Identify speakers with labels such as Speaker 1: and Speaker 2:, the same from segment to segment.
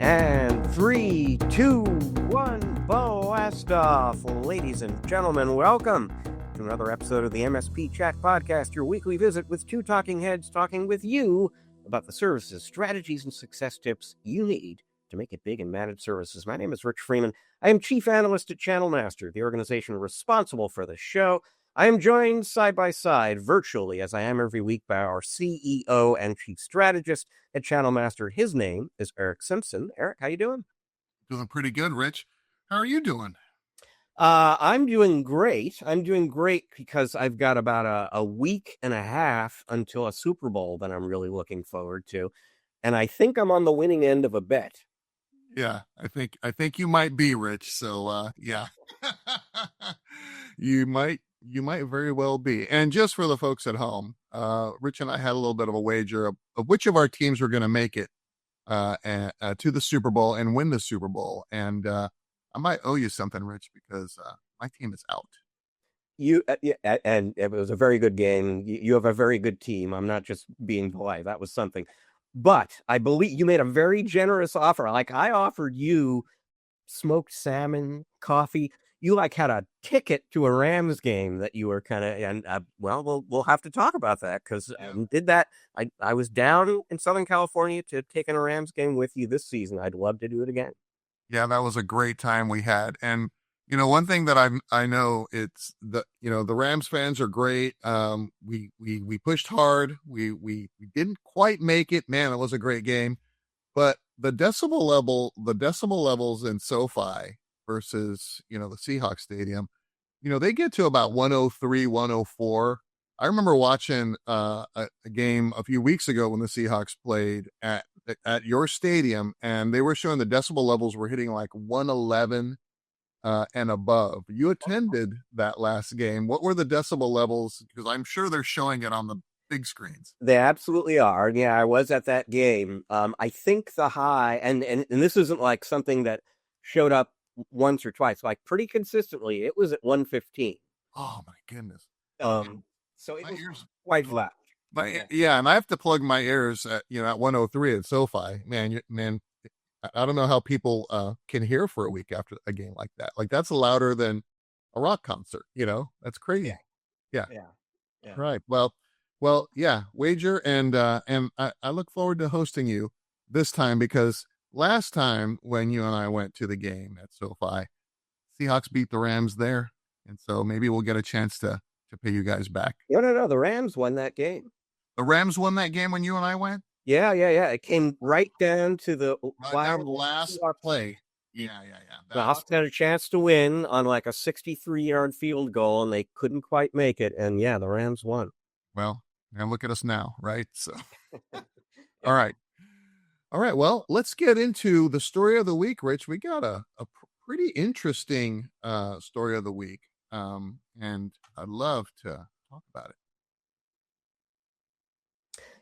Speaker 1: And 3, 2, 1, blast off. Ladies and gentlemen, welcome to another episode of the MSP Chat Podcast, your weekly visit with two talking heads talking with you about the services, strategies, and success tips you need to make it big in managed services. My name is Rich Freeman. I am Chief Analyst at Channel Master, the organization responsible for the show. I am joined side by side virtually, as I am every week, by our CEO and Chief Strategist at Channel Master. His name is Eric Simpson. Eric, how you doing?
Speaker 2: Doing pretty good, Rich. How are you doing?
Speaker 1: I'm doing great. I'm doing great because I've got about a week and a half until a Super Bowl that I'm really looking forward to. And I think I'm on the winning end of a bet.
Speaker 2: Yeah, I think you might be, Rich. So yeah. you might very well be. And just for the folks at home, Rich and I had a little bit of a wager of which of our teams were going to make it to the Super Bowl and win the Super Bowl. And I might owe you something, Rich, because my team is out.
Speaker 1: And it was a very good game. You have a very good team. I'm not just being polite. That was something. But I believe you made a very generous offer. Like, I offered you smoked salmon, coffee. You had a ticket to a Rams game that you were kind of, and we'll have to talk about that because did that. I was down in Southern California to take in a Rams game with you this season. I'd love to do it again.
Speaker 2: Yeah, that was a great time we had. And one thing that I know, it's the Rams fans are great. We pushed hard. We didn't quite make it. Man, it was a great game. But the decibel levels in SoFi versus, the Seahawks stadium, they get to about 103, 104. I remember watching a game a few weeks ago when the Seahawks played at your stadium, and they were showing the decibel levels were hitting like 111 and above. You attended that last game. What were the decibel levels? Because I'm sure they're showing it on the big screens.
Speaker 1: They absolutely are. Yeah, I was at that game. I think the high, and this isn't like something that showed up once or twice, like pretty consistently, it was at 115.
Speaker 2: Oh my goodness.
Speaker 1: So it was quite loud.
Speaker 2: Yeah, and I have to plug my ears at 103 at SoFi. Man, I don't know how people can hear for a week after a game like that. Like, that's louder than a rock concert. That's crazy. Yeah. Right. Well, yeah. Wager, and I look forward to hosting you this time, because last time when you and I went to the game at SoFi, Seahawks beat the Rams there, and so maybe we'll get a chance to pay you guys back.
Speaker 1: No. The Rams won that game.
Speaker 2: The Rams won that game when you and I went?
Speaker 1: Yeah. It came right down to the
Speaker 2: last play. Yeah.
Speaker 1: The Hawks had a chance to win on like a 63-yard field goal, and they couldn't quite make it. And yeah, the Rams won.
Speaker 2: Well, and look at us now, right? So, all right. Well, let's get into the story of the week, Rich. We got a pretty interesting story of the week, and I'd love to talk about it.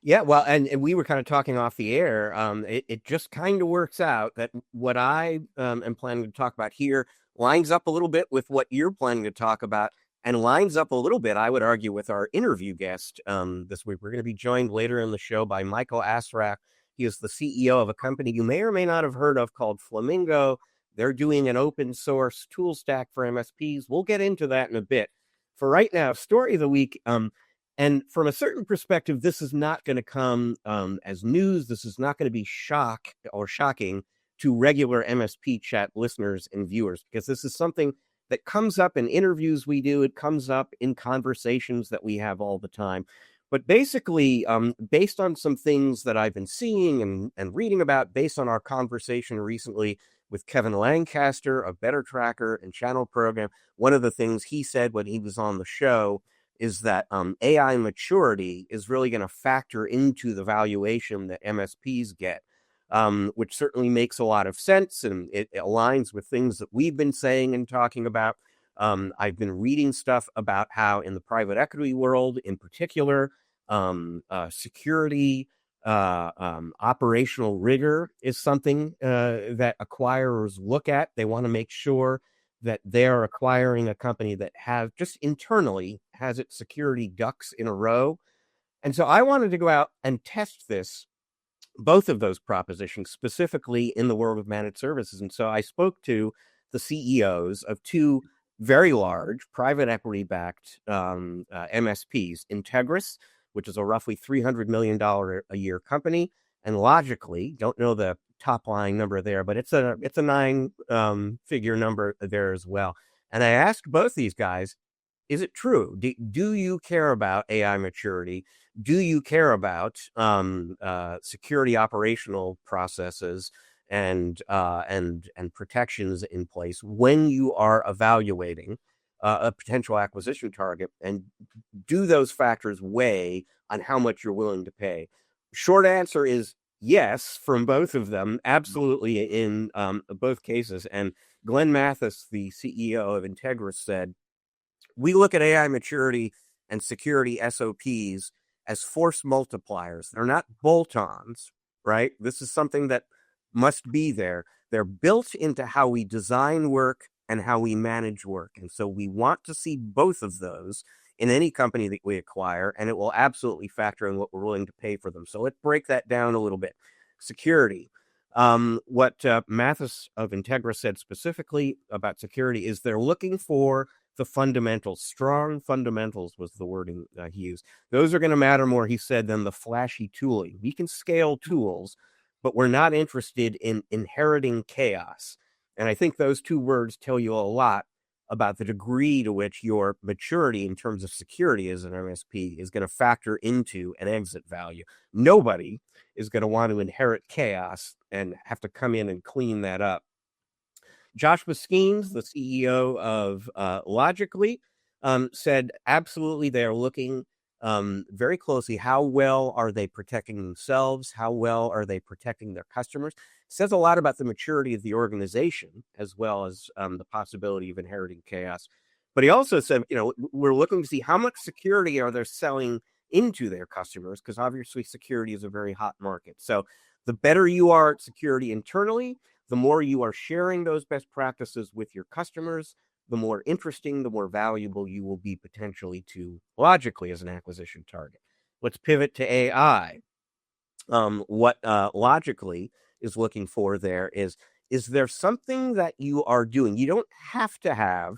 Speaker 1: Yeah, well, and we were kind of talking off the air. It just kind of works out that what I am planning to talk about here lines up a little bit with what you're planning to talk about, and lines up a little bit, I would argue, with our interview guest this week. We're going to be joined later in the show by Michael Asrak. He is the CEO of a company you may or may not have heard of called Flamingo. They're doing an open source tool stack for MSPs. We'll get into that in a bit. For right now, story of the week. And from a certain perspective, this is not going to come as news. This is not going to be shocking to regular MSP Chat listeners and viewers, because this is something that comes up in interviews we do. It comes up in conversations that we have all the time. But basically, based on some things that I've been seeing and reading about, based on our conversation recently with Kevin Lancaster of Better Tracker and Channel Program, one of the things he said when he was on the show is that AI maturity is really going to factor into the valuation that MSPs get, which certainly makes a lot of sense, and it aligns with things that we've been saying and talking about. I've been reading stuff about how in the private equity world in particular, security, operational rigor is something that acquirers look at. They want to make sure that they're acquiring a company that has just internally has its security ducks in a row. And so I wanted to go out and test this both of those propositions, specifically in the world of managed services. And so I spoke to the CEOs of two very large private equity backed MSPs, Integris, which is a roughly $300 million a year company, and Logically, don't know the top line number there, but it's a nine figure number there as well. And I asked both these guys, is it true? Do you care about AI maturity? Do you care about security operational processes and protections in place when you are evaluating a potential acquisition target? And do those factors weigh on how much you're willing to pay? Short answer is yes from both of them, absolutely in both cases. And Glenn Mathis, the CEO of Integris, said, we look at AI maturity and security SOPs as force multipliers. They're not bolt-ons, right? This is something that must be there. They're built into how we design work and how we manage work. And so we want to see both of those in any company that we acquire, and it will absolutely factor in what we're willing to pay for them. So let's break that down a little bit. Security. What Mathis of Integra said specifically about security is they're looking for the fundamentals. Strong fundamentals was the wording he used. Those are going to matter more, he said, than the flashy tooling. We can scale tools, but we're not interested in inheriting chaos. And I think those two words tell you a lot about the degree to which your maturity in terms of security as an MSP is going to factor into an exit value. Nobody is going to want to inherit chaos and have to come in and clean that up. Joshua Skeens, the CEO of Logically, said absolutely they are looking very closely. How well are they protecting themselves? How well are they protecting their customers? Says a lot about the maturity of the organization, as well as the possibility of inheriting chaos. But he also said, we're looking to see how much security are they selling into their customers, because obviously security is a very hot market. So the better you are at security internally, the more you are sharing those best practices with your customers, the more interesting, the more valuable you will be potentially to Logically as an acquisition target. Let's pivot to AI. What Logically is looking for there is there something that you are doing? You don't have to have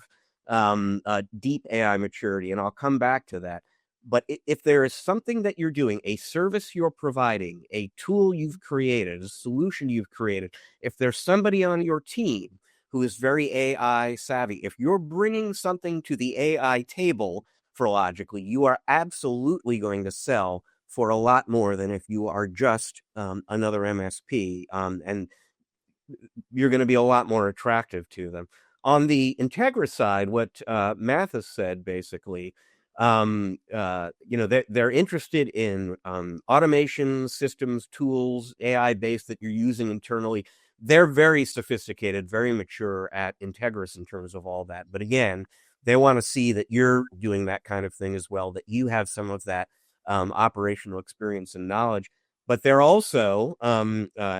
Speaker 1: deep AI maturity, and I'll come back to that. But if there is something that you're doing, a service you're providing, a tool you've created, a solution you've created, if there's somebody on your team who is very AI savvy, if you're bringing something to the AI table for Logically, you are absolutely going to sell for a lot more than if you are just another MSP, and you're going to be a lot more attractive to them. On the Integra side, what Mathis said basically, they're interested in automation systems, tools, AI based that you're using internally. They're very sophisticated, very mature at Integris in terms of all that. But again, they want to see that you're doing that kind of thing as well, that you have some of that operational experience and knowledge. But they're also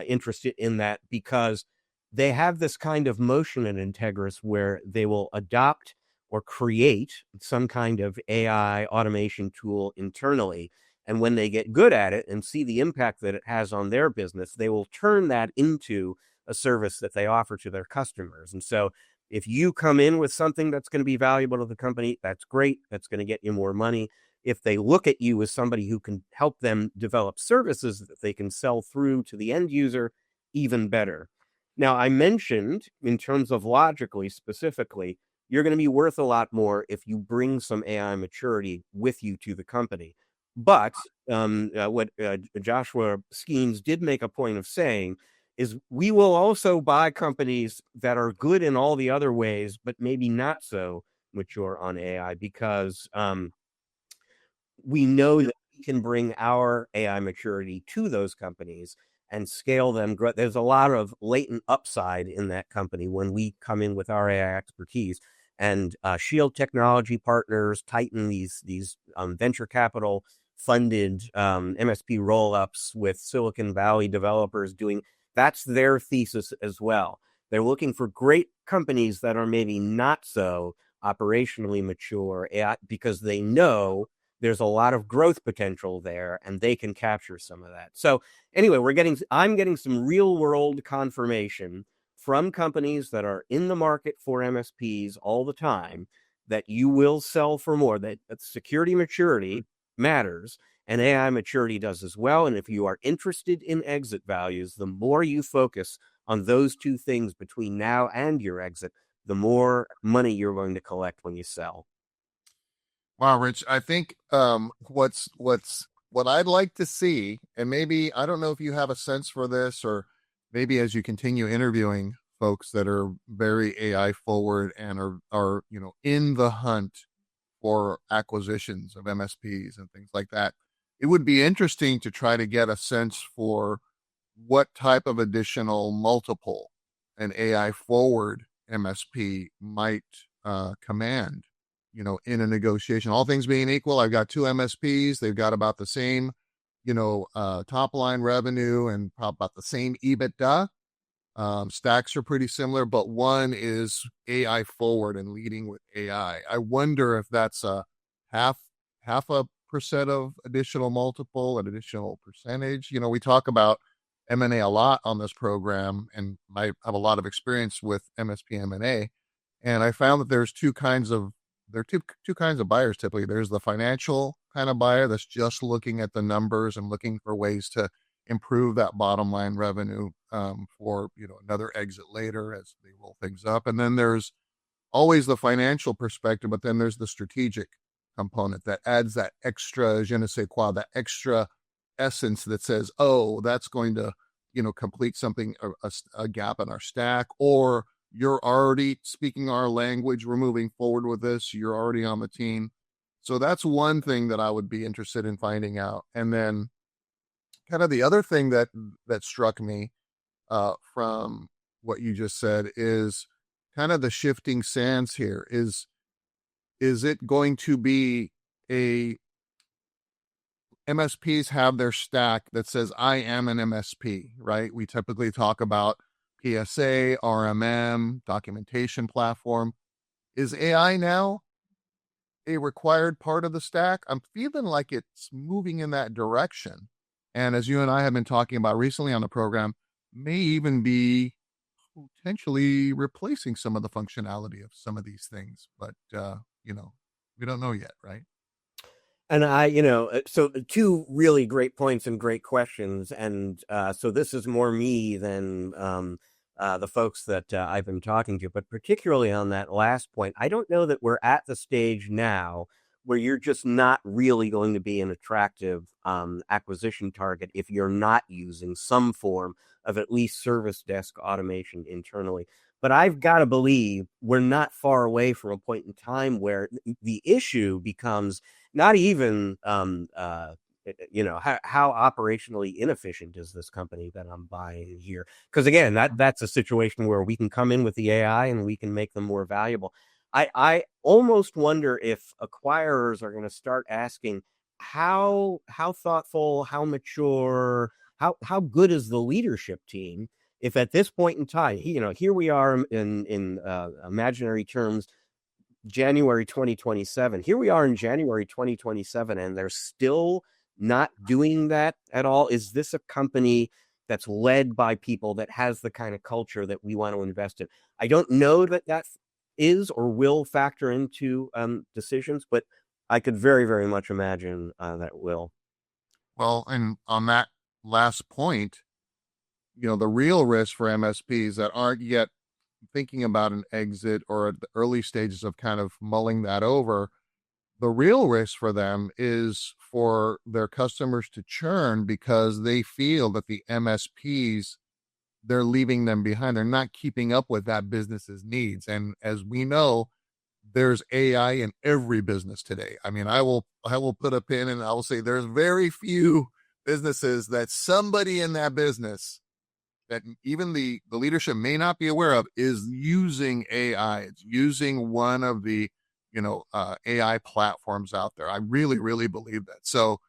Speaker 1: interested in that because they have this kind of motion in Integris where they will adopt or create some kind of AI automation tool internally. And when they get good at it and see the impact that it has on their business, they will turn that into a service that they offer to their customers. And so if you come in with something that's going to be valuable to the company, that's great. That's going to get you more money. If they look at you as somebody who can help them develop services that they can sell through to the end user, even better. Now, I mentioned in terms of Logically specifically, you're going to be worth a lot more if you bring some AI maturity with you to the company. But what Joshua Skeens did make a point of saying is we will also buy companies that are good in all the other ways, but maybe not so mature on AI, because we know that we can bring our AI maturity to those companies and scale them. There's a lot of latent upside in that company when we come in with our AI expertise. And Shield Technology Partners, Titan, these venture capital funded MSP roll-ups with Silicon Valley developers doing, that's their thesis as well. They're looking for great companies that are maybe not so operationally mature, because they know there's a lot of growth potential there, and they can capture some of that. So anyway, I'm getting some real world confirmation from companies that are in the market for MSPs all the time that you will sell for more, that security maturity matters, and AI maturity does as well. And if you are interested in exit values, the more you focus on those two things between now and your exit, the more money you're going to collect when you sell.
Speaker 2: Wow, Rich, I think what I'd like to see, and maybe I don't know if you have a sense for this, or maybe as you continue interviewing folks that are very AI forward and are in the hunt for acquisitions of MSPs and things like that, it would be interesting to try to get a sense for what type of additional multiple an AI forward MSP might command, in a negotiation. All things being equal, I've got two MSPs. They've got about the same, top line revenue and about the same EBITDA. Stacks are pretty similar, but one is AI forward and leading with AI. I wonder if that's a half a percent of additional multiple, an additional percentage. We talk about M&A a lot on this program, and I have a lot of experience with MSP M&A. And I found that there are two kinds of buyers typically. There's the financial kind of buyer that's just looking at the numbers and looking for ways to improve that bottom line revenue for another exit later as they roll things up. And then there's always the financial perspective, but then there's the strategic component that adds that extra je ne sais quoi, that extra essence that says, oh, that's going to complete something, a gap in our stack, or you're already speaking our language, we're moving forward with this, you're already on the team. So that's one thing that I would be interested in finding out. And then kind of the other thing that struck me from what you just said is kind of the shifting sands here. Is it going to be MSPs have their stack that says I am an MSP, right? We typically talk about PSA, RMM, documentation platform. Is AI now a required part of the stack? I'm feeling like it's moving in that direction. And as you and I have been talking about recently on the program, may even be potentially replacing some of the functionality of some of these things. But, we don't know yet, right?
Speaker 1: And so two really great points and great questions. And so this is more me than the folks that I've been talking to, but particularly on that last point, I don't know that we're at the stage now where you're just not really going to be an attractive acquisition target if you're not using some form of at least service desk automation internally. But I've got to believe we're not far away from a point in time where the issue becomes not even how operationally inefficient is this company that I'm buying here? Because again, that's a situation where we can come in with the AI and we can make them more valuable. I almost wonder if acquirers are going to start asking how thoughtful, how mature, how good is the leadership team? If at this point in time, here we are in imaginary terms, January 2027. Here we are in January 2027, and they're still not doing that at all. Is this a company that's led by people that has the kind of culture that we want to invest in? I don't know that is or will factor into decisions, but I could very, very much imagine that will.
Speaker 2: Well, and on that last point, the real risk for MSPs that aren't yet thinking about an exit or at the early stages of kind of mulling that over, the real risk for them is for their customers to churn because they feel that the MSPs, they're leaving them behind. They're not keeping up with that business's needs. And as we know, there's AI in every business today. I mean, I will put a pin and I will say there's very few businesses that somebody in that business that even the leadership may not be aware of is using AI. It's using one of the, AI platforms out there. I really, really believe that. So,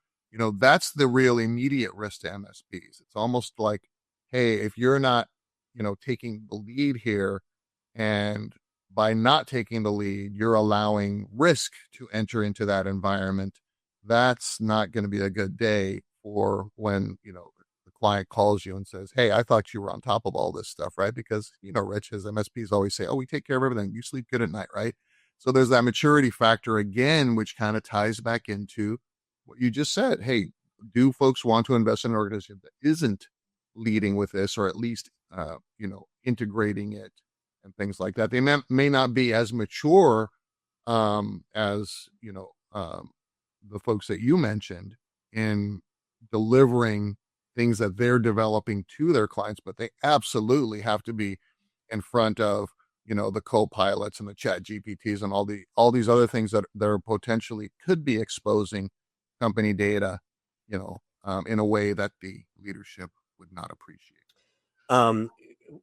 Speaker 2: that's the real immediate risk to MSPs. It's almost like, hey, if you're not, taking the lead here, and by not taking the lead, you're allowing risk to enter into that environment. that's not going to be a good day for when, the client calls you and says, "Hey, I thought you were on top of all this stuff," right? Because, Rich, as MSPs always say, "Oh, we take care of everything. You sleep good at night," right? So there's that maturity factor again, which kind of ties back into what you just said. Hey, do folks want to invest in an organization that isn't leading with this, or at least, integrating it and things like that? They may not be as mature as, the folks that you mentioned in delivering things that they're developing to their clients, but they absolutely have to be in front of, the co-pilots and the chat GPTs and all these other things that are potentially could be exposing company data, in a way that the leadership would not appreciate.
Speaker 1: Um,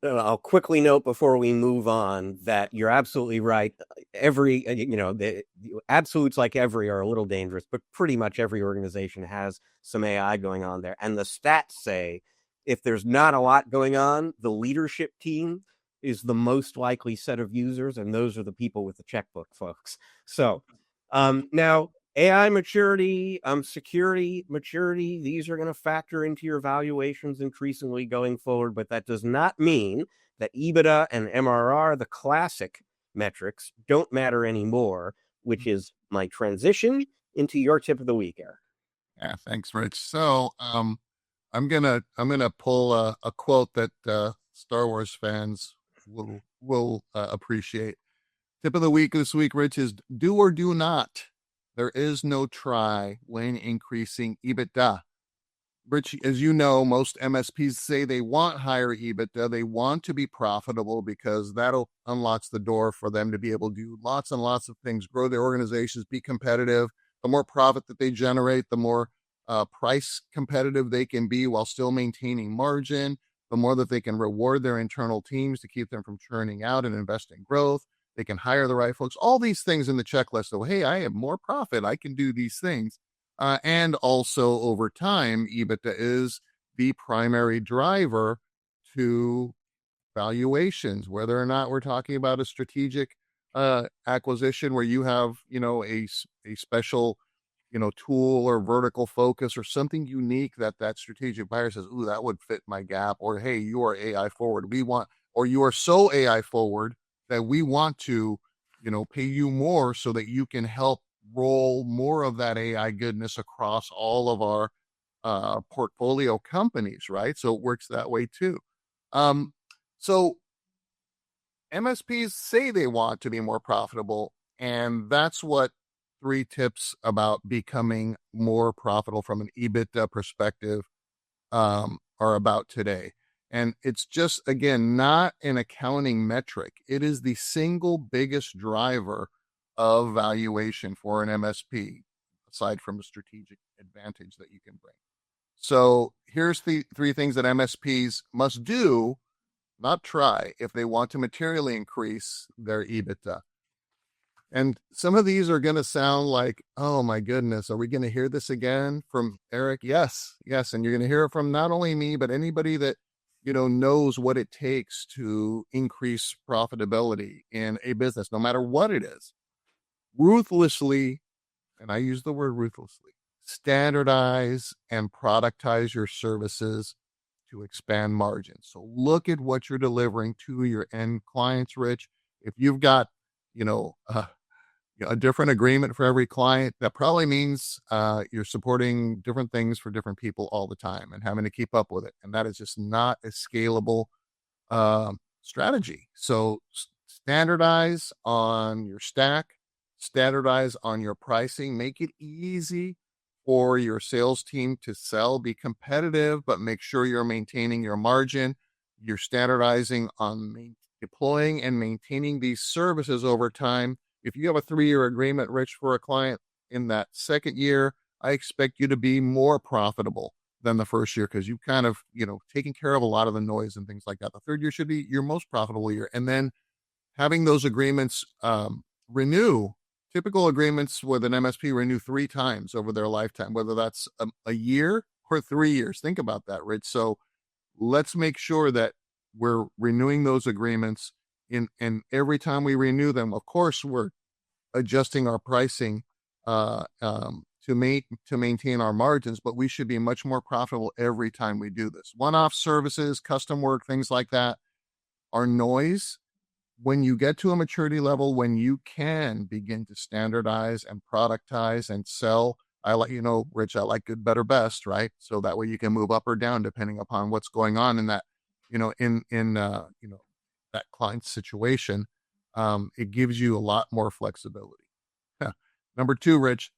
Speaker 1: I'll quickly note before we move on that you're absolutely right. Every, the absolutes like every are a little dangerous, but pretty much every organization has some AI going on there. And the stats say if there's not a lot going on, the leadership team is the most likely set of users, and those are the people with the checkbook, folks. So now AI maturity, security maturity, these are going to factor into your valuations increasingly going forward, but that does not mean that EBITDA and MRR, the classic metrics, don't matter anymore, which is my transition into your tip of the week, Eric.
Speaker 2: Yeah, thanks, Rich. So, I'm gonna pull a quote that Star Wars fans will appreciate. Tip of the week this week, Rich, is do or do not. There is no try when increasing EBITDA. Rich, as you know, most MSPs say they want higher EBITDA. They want to be profitable because that'll unlocks the door for them to be able to do lots and lots of things, grow their organizations, be competitive. The more profit that they generate, the more price competitive they can be while still maintaining margin. The more that they can reward their internal teams to keep them from churning out and invest in growth. They can hire the right folks. All these things in the checklist of, hey, I have more profit. I can do these things. And also over time, EBITDA is the primary driver to valuations, whether or not we're talking about a strategic acquisition where you have, a special, tool or vertical focus or something unique that strategic buyer says, ooh, that would fit my gap. Or, hey, you are AI forward. Or you are so AI forward that we want to, pay you more so that you can help roll more of that AI goodness across all of our portfolio companies, right? So it works that way too. So MSPs say they want to be more profitable, and that's what 3 tips about becoming more profitable from an EBITDA perspective are about today. And it's just, again, not an accounting metric. It is the single biggest driver of valuation for an MSP, aside from a strategic advantage that you can bring. So here's the 3 things that MSPs must do, not try, if they want to materially increase their EBITDA. And some of these are going to sound like, oh my goodness, are we going to hear this again from Eric? Yes, yes. And you're going to hear it from not only me, but anybody that, knows what it takes to increase profitability in a business, no matter what it is. Ruthlessly, and I use the word ruthlessly, standardize and productize your services to expand margins. So look at what you're delivering to your end clients, Rich. If you've got, a different agreement for every client, that probably means you're supporting different things for different people all the time and having to keep up with it. And that is just not a scalable strategy. So standardize on your stack, standardize on your pricing, make it easy for your sales team to sell, be competitive, but make sure you're maintaining your margin. You're standardizing on deploying and maintaining these services over time. If you have a 3-year agreement, Rich, for a client, in that second year, I expect you to be more profitable than the first year because you've kind of, taken care of a lot of the noise and things like that. The third year should be your most profitable year. And then having those agreements renew. Typical agreements with an MSP renew 3 times over their lifetime, whether that's a year or 3 years. Think about that, Rich. So let's make sure that we're renewing those agreements and every time we renew them, of course, we're adjusting our pricing to to maintain our margins, but we should be much more profitable every time we do this. One-off services, custom work, things like that are noise. When you get to a maturity level, when you can begin to standardize and productize and sell, I like, Rich, I like good, better, best, right? So that way you can move up or down depending upon what's going on in that, that client situation. It gives you a lot more flexibility. Yeah. Number two, Rich,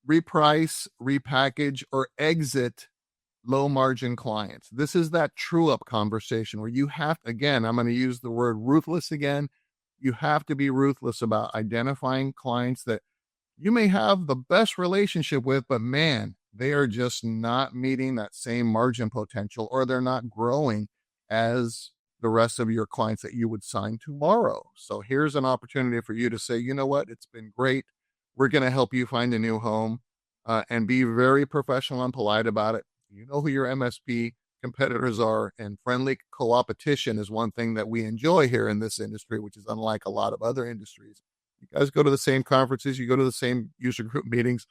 Speaker 2: reprice, repackage, or exit low margin clients. This is that true up conversation where you have, again, I'm going to use the word ruthless again. You have to be ruthless about identifying clients that you may have the best relationship with, but man, they are just not meeting that same margin potential, or they're not growing as the rest of your clients that you would sign tomorrow. So here's an opportunity for you to say, you know what, it's been great. We're going to help you find a new home, and be very professional and polite about it. You know who your MSP competitors are, and friendly co-opetition is one thing that we enjoy here in this industry, which is unlike a lot of other industries. You guys go to the same conferences, you go to the same user group meetings.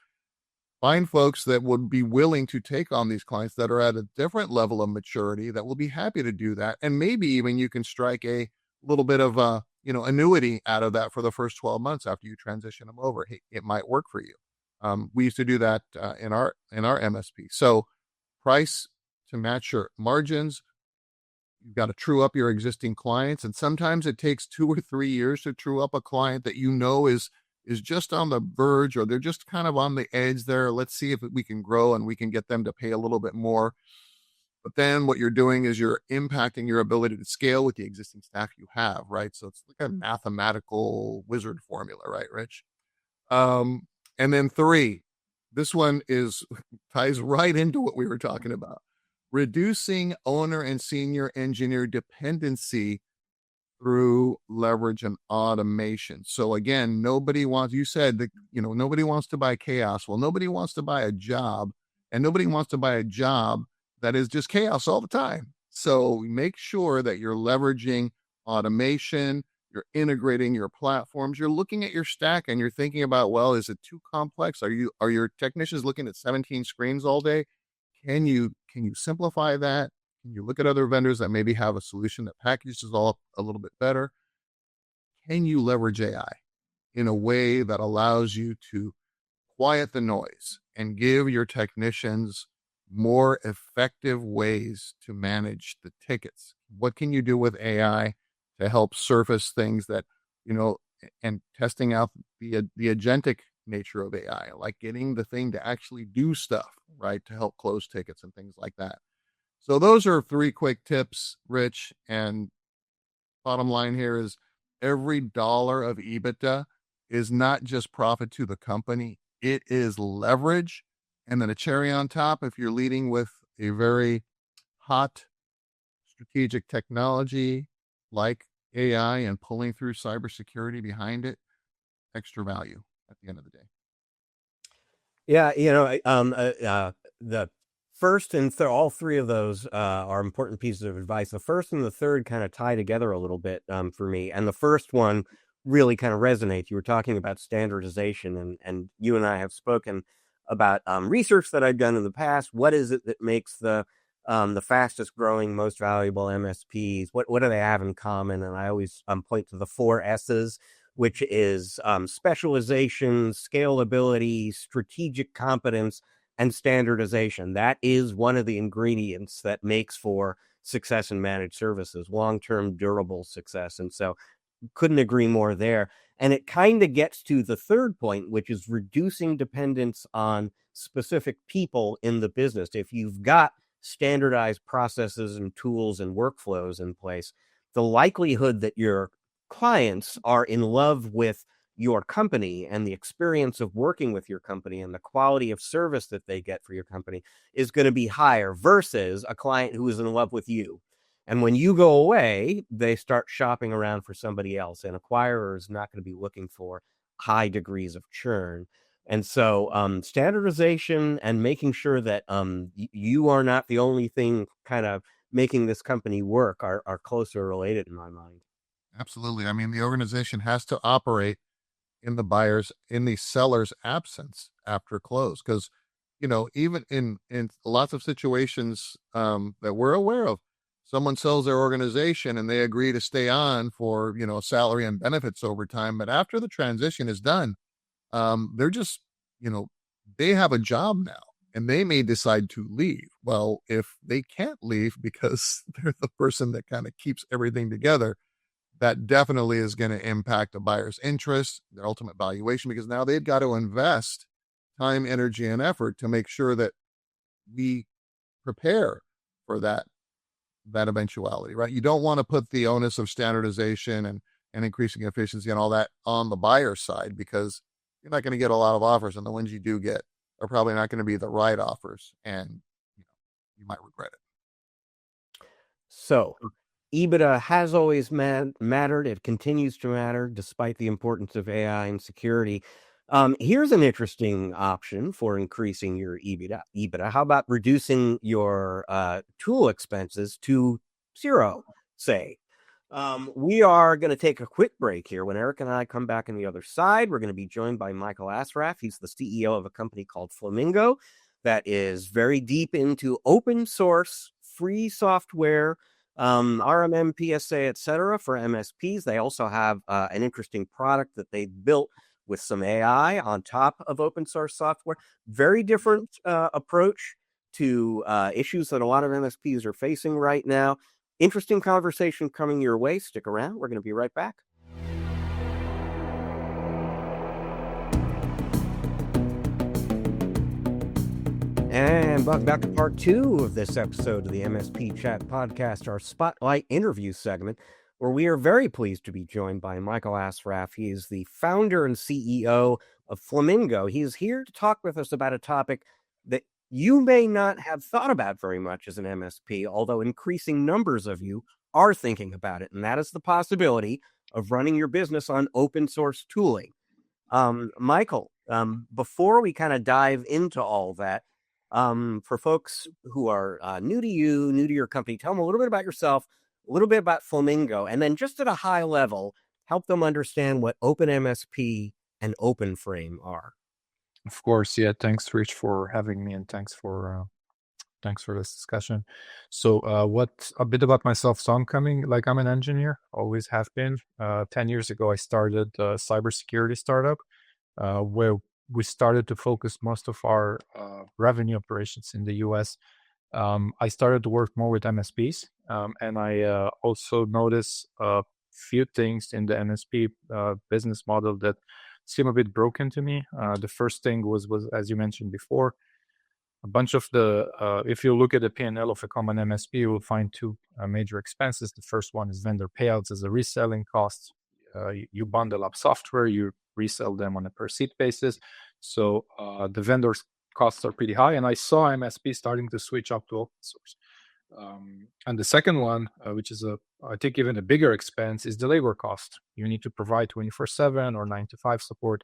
Speaker 2: Find folks that would be willing to take on these clients that are at a different level of maturity, that will be happy to do that. And maybe even you can strike a little bit of a, annuity out of that for the first 12 months after you transition them over. Hey, it might work for you. We used to do that in our MSP. So price to match your margins. You've got to true up your existing clients. And sometimes it takes 2 or 3 years to true up a client that is just on the verge, or they're just kind of on the edge there. Let's see if we can grow and we can get them to pay a little bit more. But then what you're doing is you're impacting your ability to scale with the existing staff you have, right? So it's like a mathematical wizard formula, right, Rich? And then 3, this one ties right into what we were talking about. Reducing owner and senior engineer dependency through leverage and automation. So again, nobody wants to buy chaos. Well, nobody wants to buy a job, and nobody wants to buy a job that is just chaos all the time. So make sure that you're leveraging automation, you're integrating your platforms, you're looking at your stack and you're thinking about, well, is it too complex? Are your technicians looking at 17 screens all day? Can you simplify that? Can you look at other vendors that maybe have a solution that packages all a little bit better? Can you leverage AI in a way that allows you to quiet the noise and give your technicians more effective ways to manage the tickets? What can you do with AI to help surface things that, and testing out the agentic nature of AI, like getting the thing to actually do stuff, right, to help close tickets and things like that. So those are 3 quick tips, Rich. And bottom line here is every dollar of EBITDA is not just profit to the company. It is leverage. And then a cherry on top, if you're leading with a very hot strategic technology like AI and pulling through cybersecurity behind it, extra value at the end of the day.
Speaker 1: Yeah, the first and all 3 of those are important pieces of advice. The first and the third kind of tie together a little bit for me, and the first one really kind of resonates. You were talking about standardization, and you and I have spoken about research that I've done in the past. What is it that makes the fastest growing, most valuable MSPs? What do they have in common? And I always point to the 4 S's, which is specialization, scalability, strategic competence, and standardization. That is one of the ingredients that makes for success in managed services, long-term durable success. And so couldn't agree more there. And it kind of gets to the third point, which is reducing dependence on specific people in the business. If you've got standardized processes and tools and workflows in place, the likelihood that your clients are in love with your company and the experience of working with your company and the quality of service that they get for your company is going to be higher versus a client who is in love with you. And when you go away, they start shopping around for somebody else. An acquirer is not going to be looking for high degrees of churn. And so standardization and making sure that you are not the only thing kind of making this company work are closer related in my mind.
Speaker 2: Absolutely. I mean, the organization has to operate in the seller's absence after close. Because, even in lots of situations that we're aware of, someone sells their organization and they agree to stay on for, salary and benefits over time. But after the transition is done, they're just, you know, they have a job now and they may decide to leave. Well, if they can't leave because they're the person that kind of keeps everything together, that definitely is going to impact a buyer's interest, their ultimate valuation, because now they've got to invest time, energy, and effort to make sure that we prepare for that eventuality, right? You don't want to put the onus of standardization and increasing efficiency and all that on the buyer side, because you're not going to get a lot of offers, and the ones you do get are probably not going to be the right offers, and you might regret it.
Speaker 1: So, EBITDA has always mattered. It continues to matter despite the importance of AI and security. Here's an interesting option for increasing your EBITDA. How about reducing your tool expenses to zero, say? We are going to take a quick break here. When Eric and I come back on the other side, we're going to be joined by Michael Asraf. He's the CEO of a company called Flamingo that is very deep into open source, free software, RMM, PSA, etc. for MSPs. They also have an interesting product that they built with some AI on top of open source software. Very different approach to issues that a lot of MSPs are facing right now. Interesting conversation coming your way. Stick around. We're going to be right back. And welcome back to part 2 of this episode of the MSP Chat Podcast, our Spotlight interview segment, where we are very pleased to be joined by Michael Asraf. He is the founder and CEO of Flamingo. He is here to talk with us about a topic that you may not have thought about very much as an MSP, although increasing numbers of you are thinking about it, and that is the possibility of running your business on open source tooling. Michael, before we kind of dive into all that, for folks who are new to you, new to your company, tell them a little bit about yourself, a little bit about Flamingo, and then just at a high level, help them understand what OpenMSP and OpenFrame are.
Speaker 3: Of course, yeah. Thanks, Rich, for having me, and thanks for this discussion. So, what a bit about myself? So, I'm an engineer, always have been. 10 years ago, I started a cybersecurity startup, where we started to focus most of our revenue operations in the U.S. I started to work more with MSPs, and I also noticed a few things in the MSP business model that seem a bit broken to me. The first thing was as you mentioned before, a bunch of if you look at the P&L of a common MSP, you will find two major expenses. The first one is vendor payouts as a reselling cost. You bundle up software, you resell them on a per seat basis. So the vendors costs are pretty high, and I saw MSP starting to switch up to open source. And the second one, which is I think even a bigger expense, is the labor cost. You need to provide 24/7 or 9 to 5 support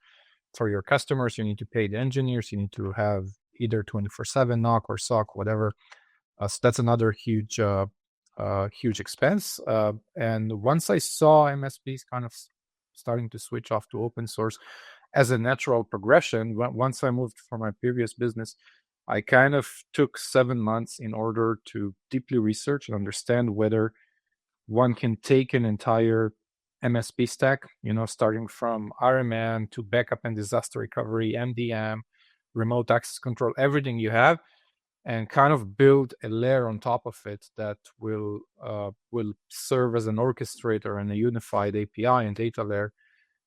Speaker 3: for your customers. You need to pay the engineers. You need to have either 24/7 NOC or SOC, whatever. So that's another huge expense. And once I saw MSPs kind of starting to switch off to open source as a natural progression, once I moved from my previous business, I kind of took 7 months in order to deeply research and understand whether one can take an entire MSP stack, starting from RMM to backup and disaster recovery, MDM, remote access control, everything you have, and kind of build a layer on top of it that will serve as an orchestrator and a unified API and data layer,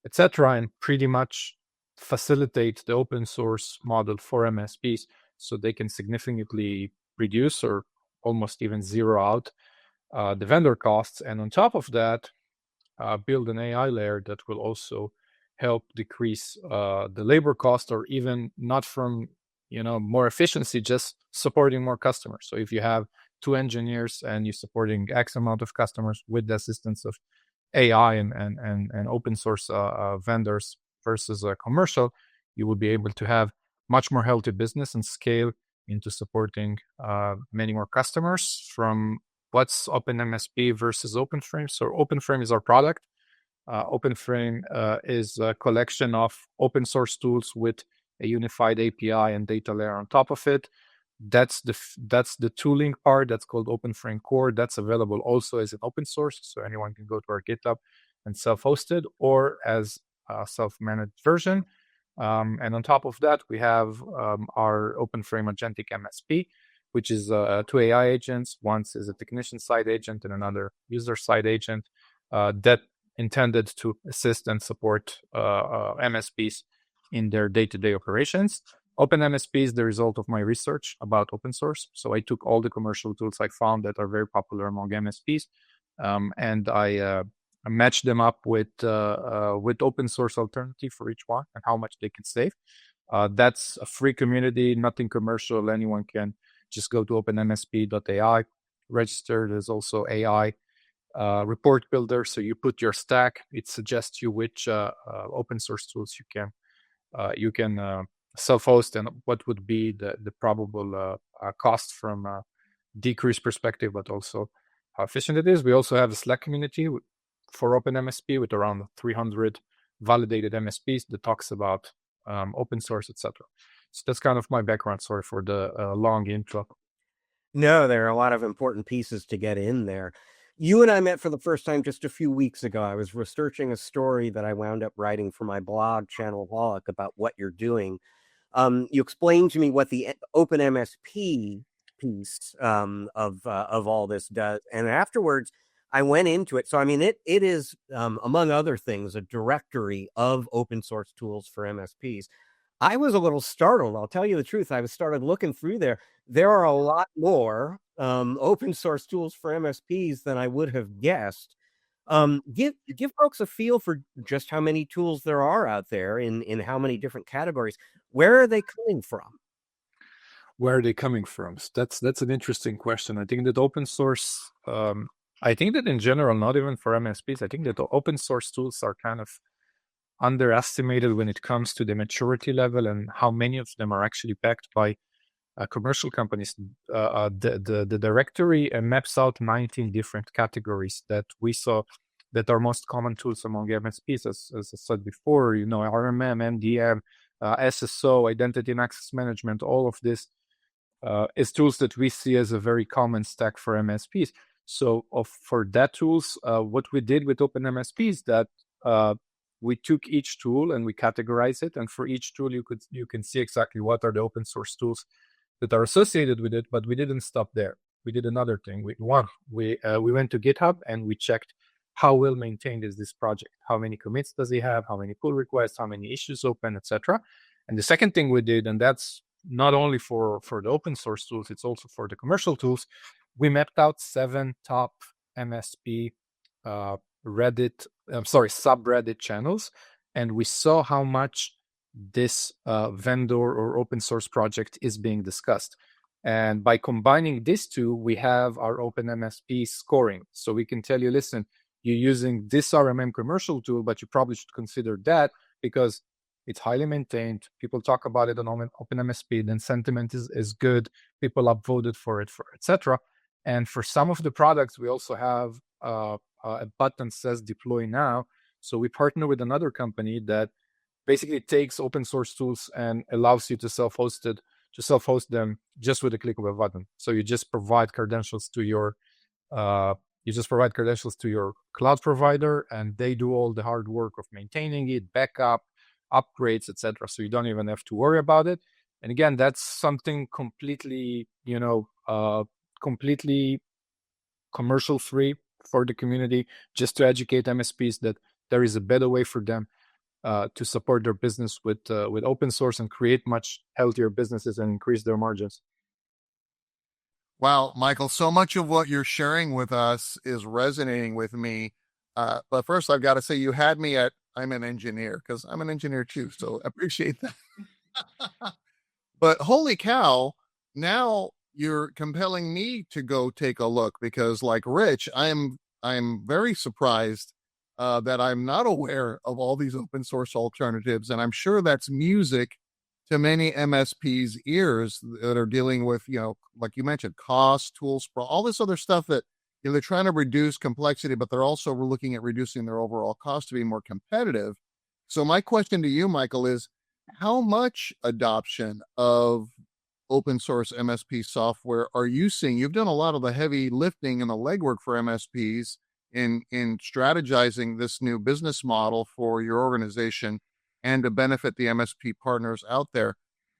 Speaker 3: etc., and pretty much facilitate the open source model for MSPs so they can significantly reduce or almost even zero out the vendor costs. And on top of that, build an AI layer that will also help decrease the labor cost, or even not from more efficiency, just supporting more customers. So if you have 2 engineers and you're supporting X amount of customers with the assistance of AI and open source vendors versus a commercial, you will be able to have much more healthy business and scale into supporting many more customers. From what's OpenMSP versus OpenFrame. So OpenFrame is our product. OpenFrame is a collection of open source tools with a unified API and data layer on top of it. That's the tooling part. That's called OpenFrame Core. That's available also as an open source, so anyone can go to our GitHub and self-hosted or as a self-managed version. And on top of that, we have our OpenFrame Agentic MSP, which is two AI agents. One is a technician side agent and another user side agent that intended to assist and support MSPs in their day-to-day operations. OpenMSP is the result of my research about open source. So I took all the commercial tools I found that are very popular among MSPs, and I matched them up with open source alternative for each one and how much they can save. That's a free community, nothing commercial. Anyone can just go to openmsp.ai, register. There's also AI report builder. So you put your stack. It suggests you which open source tools you can self-host and what would be the probable cost from a decrease perspective, but also how efficient it is. We also have a Slack community for OpenMSP with around 300 validated MSPs that talks about open source, etc. So that's kind of my background. Sorry for the long intro.
Speaker 1: No, there are a lot of important pieces to get in there. You and I met for the first time just a few weeks ago. I was researching a story that I wound up writing for my blog, Channelholic, about what you're doing. You explained to me what the OpenMSP piece of all this does, and afterwards I went into it. So I mean, it is among other things a directory of open source tools for MSPs. I was a little startled. I'll tell you the truth. I started looking through there. There are a lot more open source tools for MSPs than I would have guessed. Give folks a feel for just how many tools there are out there in how many different categories. Where are they coming from?
Speaker 3: Where are they coming from? That's an interesting question. I think that open source, I think that in general, not even for MSPs, I think that the open source tools are kind of underestimated when it comes to the maturity level and how many of them are actually backed by commercial companies. The directory maps out 19 different categories that we saw that are most common tools among MSPs, as I said before, RMM, MDM, SSO, identity and access management, all of this is tools that we see as a very common stack for MSPs. So for that tools, what we did with OpenMSP is that we took each tool and we categorize it. And for each tool, you can see exactly what are the open source tools that are associated with it. But we didn't stop there. We did another thing. We went to GitHub and we checked how well maintained is this project, how many commits does it have, how many pull requests, how many issues open, etc. And the second thing we did, and that's not only for the open source tools, it's also for the commercial tools. We mapped out 7 top MSP subreddit channels, and we saw how much this vendor or open source project is being discussed. And by combining these two, we have our OpenMSP scoring. So we can tell you, listen, you're using this RMM commercial tool, but you probably should consider that because it's highly maintained. People talk about it on OpenMSP. Then sentiment is good. People upvoted for it, etc. And for some of the products, we also have a button says deploy now. So we partner with another company that basically takes open source tools and allows you to self-host them just with a click of a button. So you just provide credentials to your cloud provider, and they do all the hard work of maintaining it, backup, upgrades, etc. So you don't even have to worry about it. And again, that's something completely, completely commercial free for the community, just to educate MSPs that there is a better way for them to support their business with open source and create much healthier businesses and increase their margins.
Speaker 2: Wow, Michael, so much of what you're sharing with us is resonating with me. But first, I've got to say, you had me at I'm an engineer, because I'm an engineer too, so appreciate that. But holy cow, now you're compelling me to go take a look, because like Rich, I'm very surprised that I'm not aware of all these open source alternatives, and I'm sure that's music to many MSPs' ears that are dealing with, like you mentioned, cost, tools, all this other stuff that they're trying to reduce complexity, but they're also looking at reducing their overall cost to be more competitive. So my question to you, Michael, is how much adoption of open source MSP software are you seeing? You've done a lot of the heavy lifting and the legwork for MSPs in strategizing this new business model for your organization and to benefit the MSP partners out there.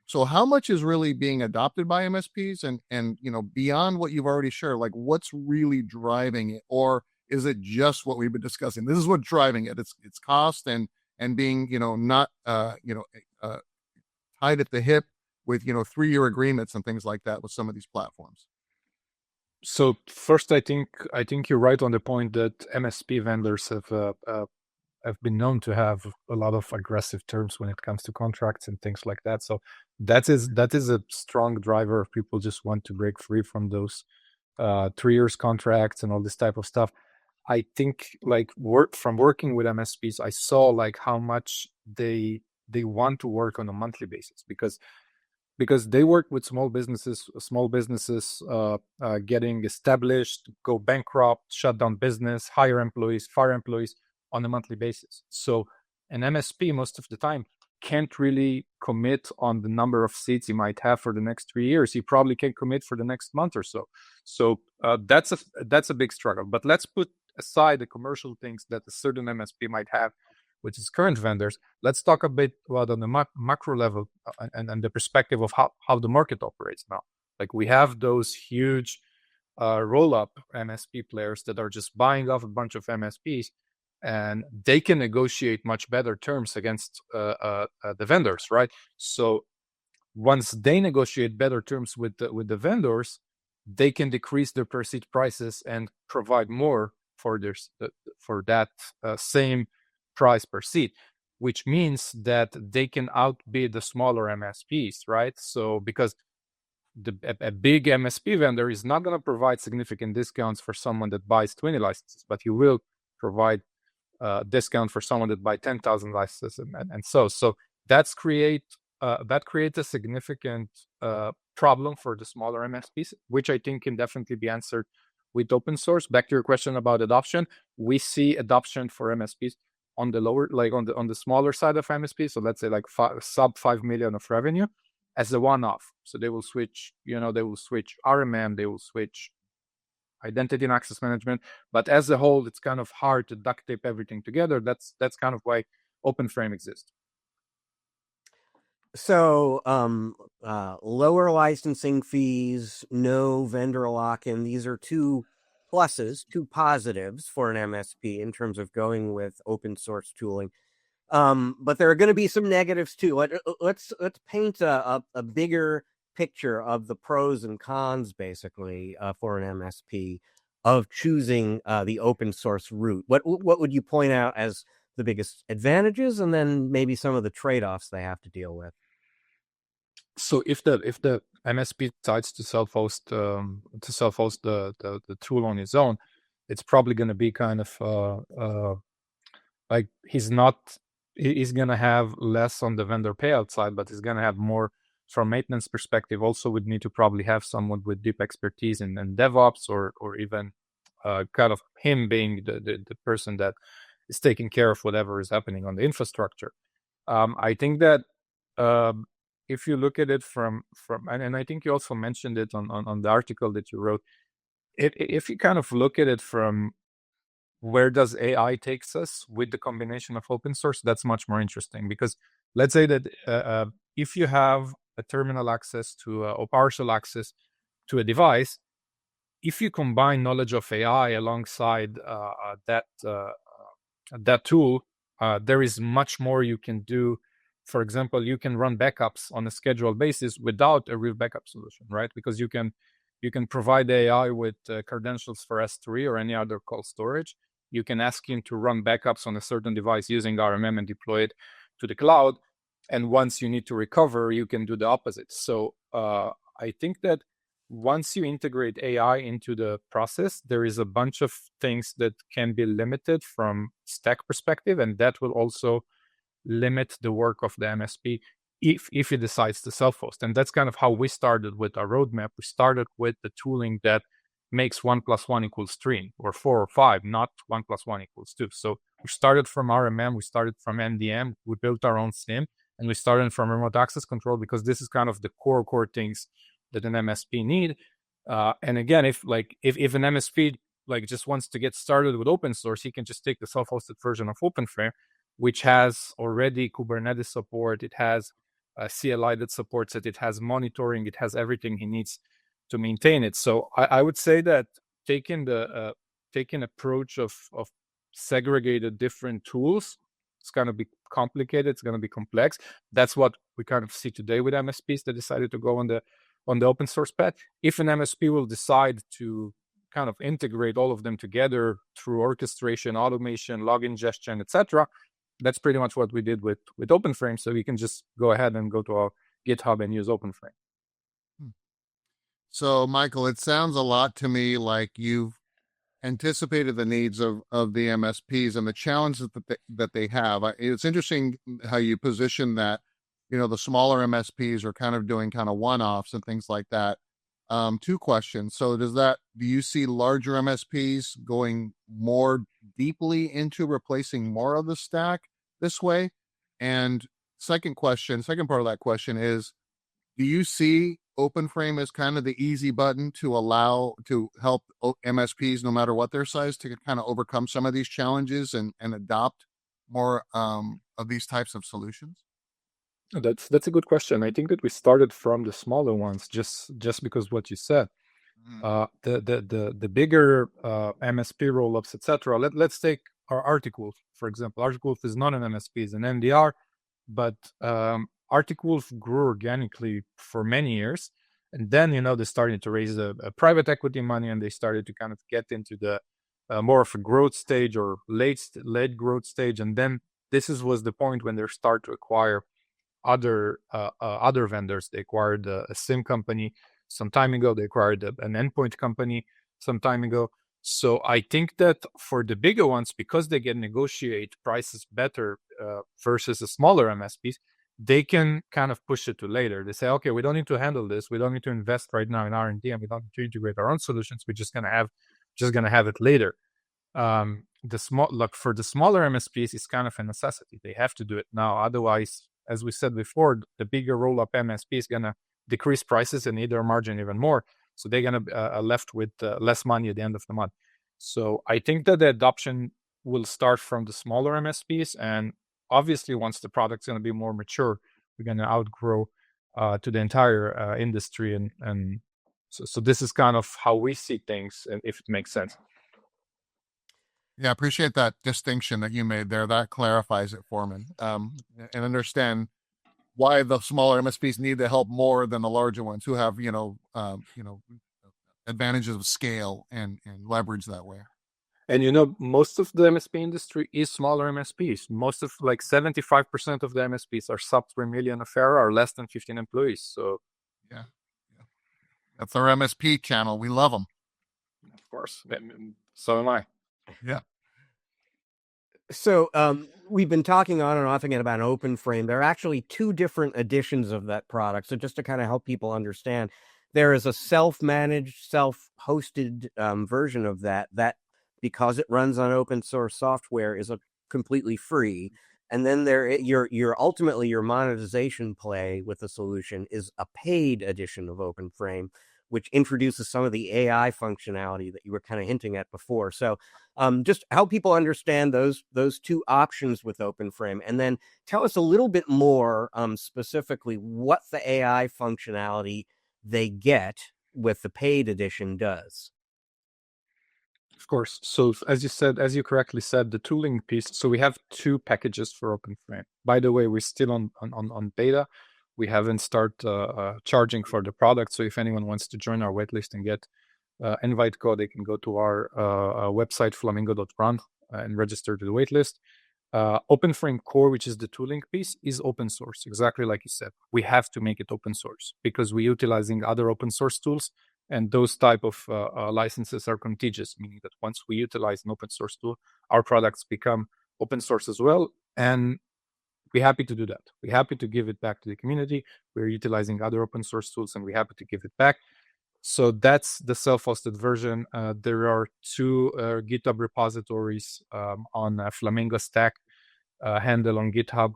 Speaker 2: So how much is really being adopted by MSPs and beyond what you've already shared, like what's really driving it? Or is it just what we've been discussing? This is what's driving it. It's cost and being, not tied at the hip with 3-year agreements and things like that with some of these platforms.
Speaker 3: So first, I think you're right on the point that MSP vendors have been known to have a lot of aggressive terms when it comes to contracts and things like that. So that is a strong driver of people just want to break free from those 3 years contracts and all this type of stuff. I think like from working with MSPs, I saw like how much they want to work on a monthly basis because they work with small businesses getting established, go bankrupt, shut down business, hire employees, fire employees on a monthly basis. So an MSP most of the time can't really commit on the number of seats he might have for the next 3 years. He probably can commit for the next month or so. So that's a big struggle. But let's put aside the commercial things that a certain MSP might have with its current vendors. Let's talk a bit about on the macro level and the perspective of how the market operates now. Like we have those huge roll-up MSP players that are just buying off a bunch of MSPs, and they can negotiate much better terms against the vendors, right? So once they negotiate better terms with the vendors, they can decrease their per seat prices and provide more for that same price per seat, which means that they can outbid the smaller MSPs, right? So because a big MSP vendor is not going to provide significant discounts for someone that buys 20 licenses, but he will provide discount for someone that buy 10,000 licenses, and so that creates a significant problem for the smaller MSPs, which I think can definitely be answered with open source. Back to your question about adoption, we see adoption for MSPs on the lower, like on the smaller side of MSP. So let's say like sub 5 million of revenue as a one-off. So they will switch, they will switch RMM, they will switch identity and access management. But as a whole, it's kind of hard to duct tape everything together. That's kind of why OpenFrame exists.
Speaker 1: So lower licensing fees, no vendor lock-in. These are two pluses, two positives for an MSP in terms of going with open source tooling. But there are going to be some negatives too. Let's paint a bigger picture of the pros and cons, basically, for an MSP of choosing the open source route. What would you point out as the biggest advantages, and then maybe some of the trade-offs they have to deal with?
Speaker 3: So if the MSP decides to self-host the tool on his own, it's probably going to be kind of like he's going to have less on the vendor payout side, but he's going to have more from maintenance perspective. Also would need to probably have someone with deep expertise in DevOps or even kind of him being the person that is taking care of whatever is happening on the infrastructure. I think that if you look at it from and I think you also mentioned it on the article that you wrote, if you kind of look at it from where does AI takes us with the combination of open source, that's much more interesting. Because let's say that if you have a terminal access to or partial access to a device, if you combine knowledge of AI alongside that tool, there is much more you can do. For example, you can run backups on a scheduled basis without a real backup solution, right? Because you can provide AI with credentials for S3 or any other call storage. You can ask him to run backups on a certain device using RMM and deploy it to the cloud. And once you need to recover, you can do the opposite. So I think that once you integrate AI into the process, there is a bunch of things that can be limited from stack perspective, and that will also limit the work of the MSP if he decides to self-host. And that's kind of how we started with our roadmap. We started with the tooling that makes 1 + 1 = 3 or 4 or 5, not 1 + 1 = 2. So we started from RMM, we started from MDM, we built our own SIEM, and we started from remote access control because this is kind of the core things that an MSP need. And again, if an MSP just wants to get started with open source, he can just take the self-hosted version of OpenFrame, which has already Kubernetes support. It has CLI that supports it. It has monitoring. It has everything he needs to maintain it. So I would say that taking approach of segregated different tools, it's going to be complicated. It's going to be complex. That's what we kind of see today with MSPs that decided to go on the open source path. If an MSP will decide to kind of integrate all of them together through orchestration, automation, log ingestion, etc., that's pretty much what we did with OpenFrame. So we can just go ahead and go to our GitHub and use OpenFrame.
Speaker 2: So, Michael, it sounds a lot to me like you've anticipated the needs of the MSPs and the challenges that they have. It's interesting how you position that, the smaller MSPs are kind of doing kind of one-offs and things like that. 2 questions. So do you see larger MSPs going more deeply into replacing more of the stack this way? And second part of that question is, do you see OpenFrame as kind of the easy button to help MSPs, no matter what their size, to kind of overcome some of these challenges and adopt more of these types of solutions?
Speaker 3: That's a good question. I think that we started from the smaller ones just because what you said. The bigger MSP rollups, etc. Let's take our Arctic-Wolf, for example. Arctic-Wolf is not an MSP, it's an MDR, but Arctic-Wolf grew organically for many years, and then they started to raise a private equity money, and they started to kind of get into the more of a growth stage or late growth stage, and then was the point when they start to acquire other vendors. They acquired a SIEM company some time ago. They acquired an endpoint company some time ago. So I think that for the bigger ones, because they can negotiate prices better versus the smaller MSPs, they can kind of push it to later. They say, okay, we don't need to handle this. We don't need to invest right now in R&D, and we don't need to integrate our own solutions. We're just gonna have it later. For the smaller MSPs, it's kind of a necessity. They have to do it now. Otherwise, as we said before, the bigger roll-up MSP is gonna decrease prices and need their margin even more. So they're going to left with less money at the end of the month. So I think that the adoption will start from the smaller MSPs. And obviously, once the product's going to be more mature, we're going to outgrow to the entire industry. And so this is kind of how we see things, if it makes sense.
Speaker 2: Yeah, I appreciate that distinction that you made there. That clarifies it for me. And understand why the smaller MSPs need the help more than the larger ones who have, advantages of scale and leverage that way.
Speaker 3: And most of the MSP industry is smaller MSPs. Most of 75% of the MSPs are sub 3 million ARR or less than 15 employees. So
Speaker 2: yeah. That's our MSP channel. We love them.
Speaker 3: Of course. So am I.
Speaker 2: Yeah.
Speaker 1: So we've been talking on and off again about OpenFrame. There are actually 2 different editions of that product. So just to kind of help people understand, there is a self-managed, self-hosted version of that because it runs on open source software is completely free. And then ultimately your monetization play with the solution is a paid edition of OpenFrame, which introduces some of the AI functionality that you were kind of hinting at before. So just help people understand those 2 options with OpenFrame, and then tell us a little bit more specifically what the AI functionality they get with the paid edition does.
Speaker 3: Of course. So as you correctly said, the tooling piece. So we have 2 packages for OpenFrame. By the way, we're still on beta. We haven't started charging for the product. So if anyone wants to join our waitlist and get invite code, they can go to our website, flamingo.run, and register to the waitlist. OpenFrame Core, which is the tooling piece, is open source, exactly like you said. We have to make it open source because we're utilizing other open source tools, and those type of licenses are contagious, meaning that once we utilize an open source tool, our products become open source as well. And we're happy to do that. We're happy to give it back to the community. We're utilizing other open source tools, and we're happy to give it back. So that's the self-hosted version. There are two GitHub repositories on Flamingo Stack handle on GitHub.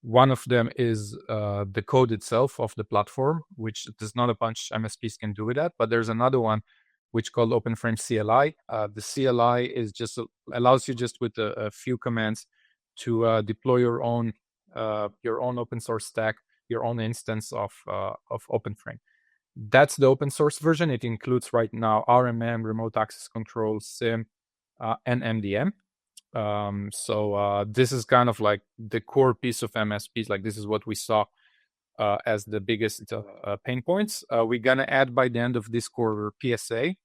Speaker 3: One of them is the code itself of the platform, which there's not a bunch MSPs can do with that, but there's another one which called OpenFrame CLI. The CLI is just allows you just with a few commands to deploy your own open source stack, your own instance of OpenFrame. That's the open source version. It includes right now RMM, remote access control, SIM, and MDM. So this is kind of like the core piece of MSPs. Like this is what we saw as the biggest pain points. We're gonna add by the end of this quarter PSA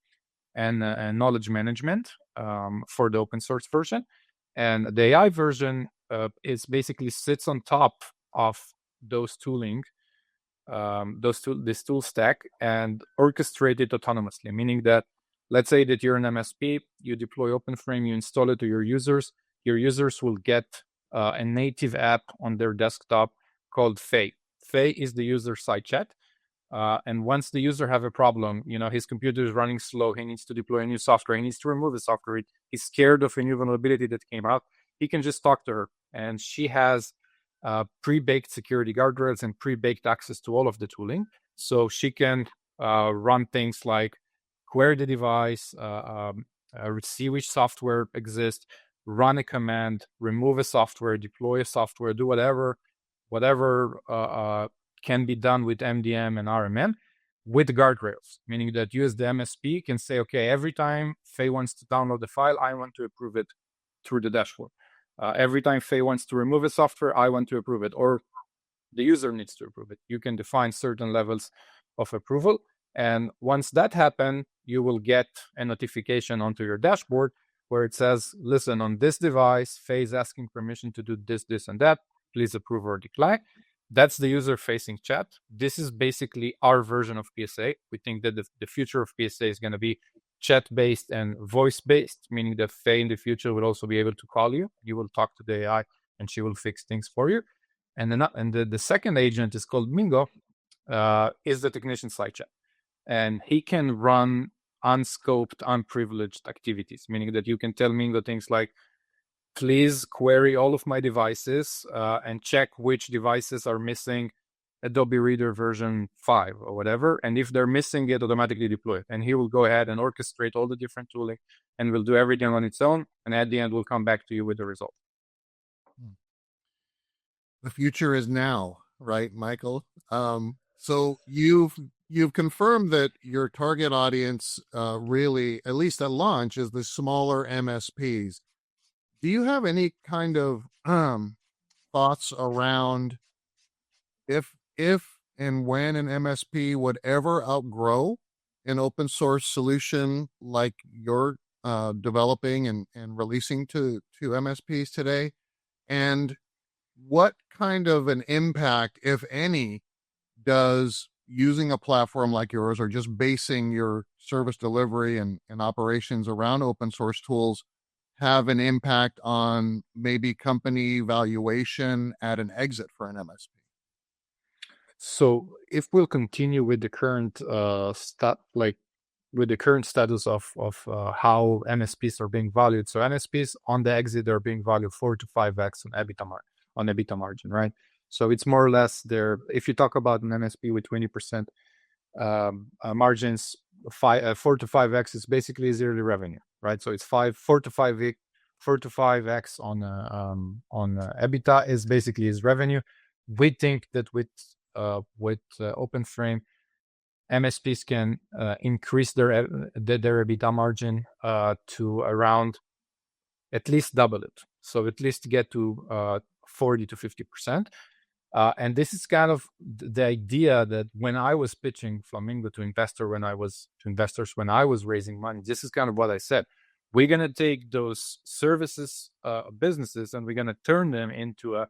Speaker 3: and knowledge management for the open source version, and the AI version is basically sits on top of those tooling, this tool stack, and orchestrate it autonomously. Meaning that, let's say that you're an MSP, you deploy OpenFrame, you install it to your users. Your users will get a native app on their desktop called Faye. Faye is the user side chat. And once the user have a problem, his computer is running slow, he needs to deploy a new software, he needs to remove the software, he's scared of a new vulnerability that came out, he can just talk to her. And she has pre-baked security guardrails and pre-baked access to all of the tooling. So she can run things like query the device, see which software exists, run a command, remove a software, deploy a software, do whatever can be done with MDM and RMM with guardrails, meaning that you as the MSP can say, okay, every time Faye wants to download the file, I want to approve it through the dashboard. Every time Faye wants to remove a software, I want to approve it, or the user needs to approve it. You can define certain levels of approval. And once that happens, you will get a notification onto your dashboard where it says, listen, on this device, Faye is asking permission to do this, this, and that. Please approve or decline. That's the user-facing chat. This is basically our version of PSA. We think that the future of PSA is going to be chat-based and voice-based, meaning that Faye in the future will also be able to call you. You will talk to the AI, and she will fix things for you. And the second agent is called Mingo, is the technician side chat. And he can run unscoped, unprivileged activities, meaning that you can tell Mingo things like, please query all of my devices and check which devices are missing Adobe Reader version 5 or whatever. And if they're missing it, automatically deploy it. And he will go ahead and orchestrate all the different tooling and will do everything on its own. And at the end, we'll come back to you with the result.
Speaker 2: The future is now, right, Michael? So you've confirmed that your target audience really, at least at launch, is the smaller MSPs. Do you have any kind of thoughts around if and when an MSP would ever outgrow an open source solution like you're developing and releasing to MSPs today? And what kind of an impact, if any, does using a platform like yours or just basing your service delivery and operations around open source tools have an impact on maybe company valuation at an exit for an MSP?
Speaker 3: So if we'll continue with the current status of how MSPs are being valued, so MSPs on the exit are being valued 4 to 5x on EBITDA margin, right? So it's more or less there. If you talk about an MSP with 20% margins, 4 to 5x is basically zero revenue, right? So it's 4 to 5x on EBITDA is basically his revenue. We think that with OpenFrame, MSPs can increase their EBITDA margin to around at least double it. So at least get to 40 to 50%. And this is kind of the idea that when I was pitching Flamingo to investors when I was raising money, this is kind of what I said. We're going to take those services businesses and we're going to turn them into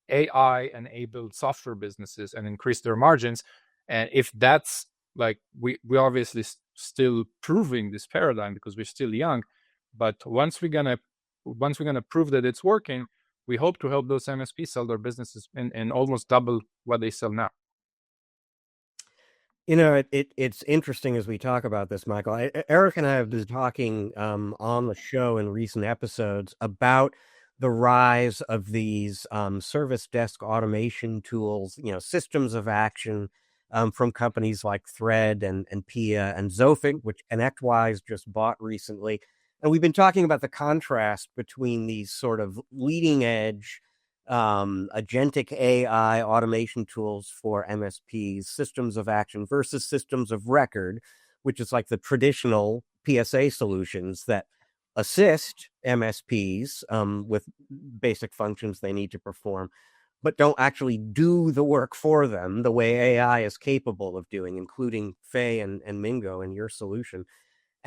Speaker 3: AI-enabled software businesses and increase their margins. And if that's like, we obviously still proving this paradigm because we're still young, but once we're gonna prove that it's working, we hope to help those MSPs sell their businesses and almost double what they sell now.
Speaker 1: It's interesting as we talk about this, Michael. Eric and I have been talking on the show in recent episodes about the rise of these service desk automation tools, systems of action from companies like Thread and Pia and Zofig, which ConnectWise just bought recently. And we've been talking about the contrast between these sort of leading edge agentic AI automation tools for MSPs, systems of action versus systems of record, which is like the traditional PSA solutions that assist MSPs with basic functions they need to perform, but don't actually do the work for them the way AI is capable of doing, including Faye and Mingo in your solution.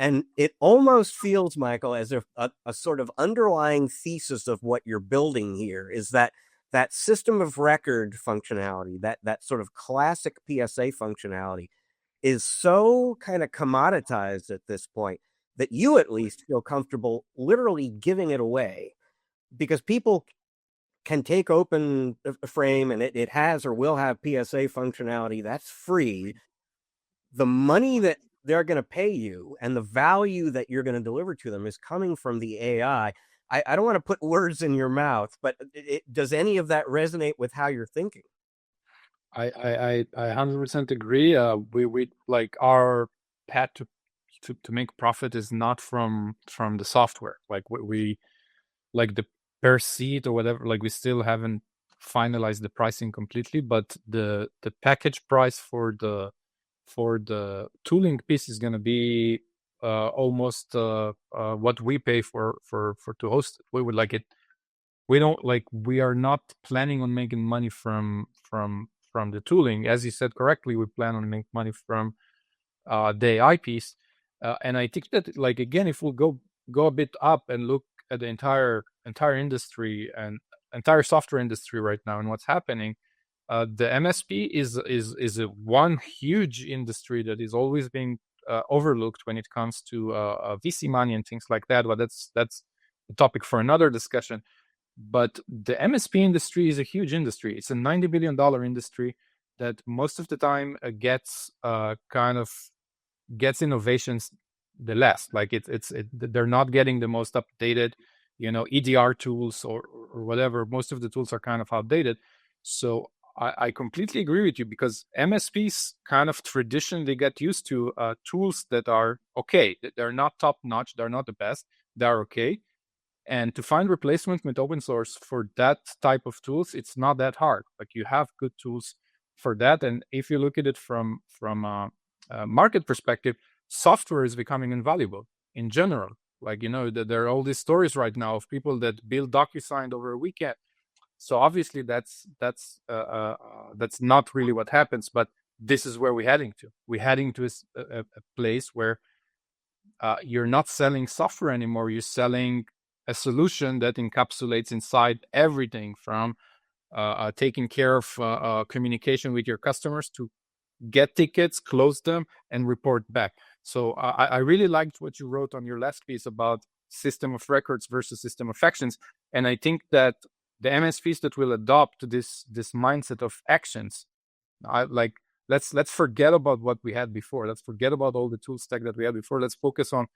Speaker 1: And it almost feels, Michael, as if a sort of underlying thesis of what you're building here is that system of record functionality, that sort of classic PSA functionality, is so kind of commoditized at this point that you at least feel comfortable literally giving it away, because people can take open a frame and it has or will have PSA functionality that's free. The money that they're going to pay you and the value that you're going to deliver to them is coming from the AI. I don't want to put words in your mouth, but does any of that resonate with how you're thinking?
Speaker 3: I 100% agree. We like our path to make profit is not from the software. Like we like the per seat or whatever. Like we still haven't finalized the pricing completely, but the package price for the tooling piece is going to be almost what we pay for to host it. We would like it. We are not planning on making money from the tooling. As you said correctly, we plan on making money from the AI piece. And I think that, like, again, if we'll go a bit up and look at the entire industry and entire software industry right now and what's happening, the MSP is a one huge industry that is always being overlooked when it comes to VC money and things like that. But that's a topic for another discussion. But the MSP industry is a huge industry. It's a $90 billion industry that most of the time gets innovations the less. Like they're not getting the most updated, EDR tools or whatever. Most of the tools are kind of outdated. So I completely agree with you, because MSPs kind of traditionally get used to tools that are okay. They're not top notch. They're not the best. They're okay. And to find replacement with open source for that type of tools, it's not that hard. Like, you have good tools for that. And if you look at it from a market perspective, software is becoming invaluable in general. Like, there are all these stories right now of people that build DocuSign over a weekend. So obviously that's not really what happens, but this is where we're heading to. We're heading to a place where you're not selling software anymore. You're selling a solution that encapsulates inside everything from taking care of communication with your customers to get tickets, close them, and report back. So I really liked what you wrote on your last piece about system of records versus system of actions. And I think that the MSPs that will adopt this mindset of actions, let's forget about what we had before. Let's forget about all the tool stack that we had before. Let's focus on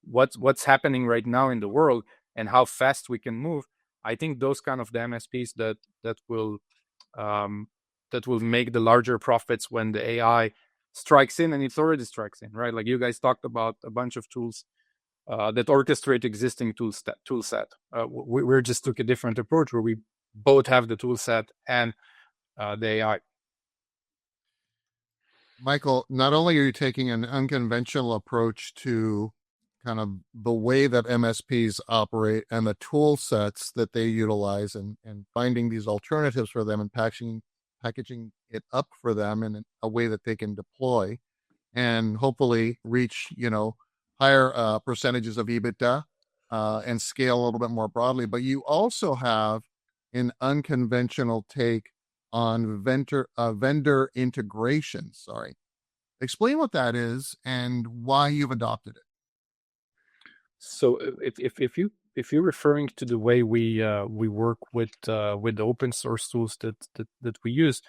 Speaker 3: what's happening right now in the world and how fast we can move. I think those kind of the MSPs that will make the larger profits when the AI strikes in, and it's already strikes in, right? Like, you guys talked about a bunch of tools that orchestrate existing tool set. We just took a different approach where we both have the tool set and the AI.
Speaker 2: Michael, not only are you taking an unconventional approach to kind of the way that MSPs operate and the tool sets that they utilize, and finding these alternatives for them and packaging it up for them in a way that they can deploy and hopefully reach, higher percentages of EBITDA and scale a little bit more broadly. But you also have an unconventional take on vendor integration. Sorry. Explain what that is and why you've adopted it.
Speaker 3: So if you're referring to the way we work with the open source tools that we use,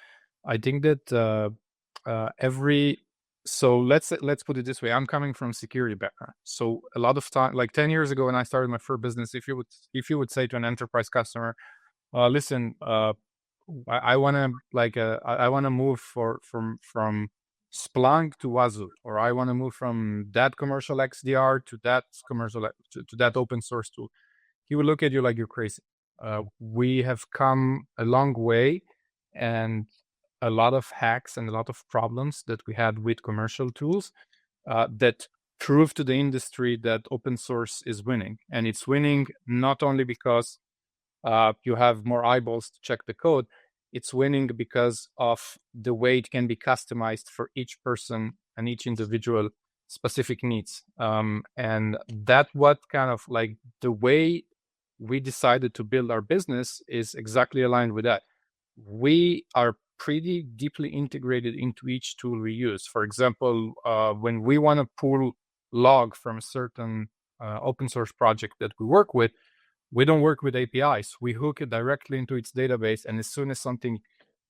Speaker 3: I think that every So let's put it this way. I'm coming from security background. So a lot of time, like 10 years ago when I started my first business, if you would say to an enterprise customer, listen, I want to I want to move from Splunk to Wazoo, or I want to move from that commercial XDR to that commercial to that open source tool. He would look at you like you're crazy. We have come a long way, and a lot of hacks and a lot of problems that we had with commercial tools that prove to the industry that open source is winning. And it's winning not only because you have more eyeballs to check the code, it's winning because of the way it can be customized for each person and each individual specific needs. And that what kind of like the way we decided to build our business is exactly aligned with that. We are pretty deeply integrated into each tool we use. For example, when we want to pull log from a certain open source project that we work with, we don't work with APIs. We hook it directly into its database, and as soon as something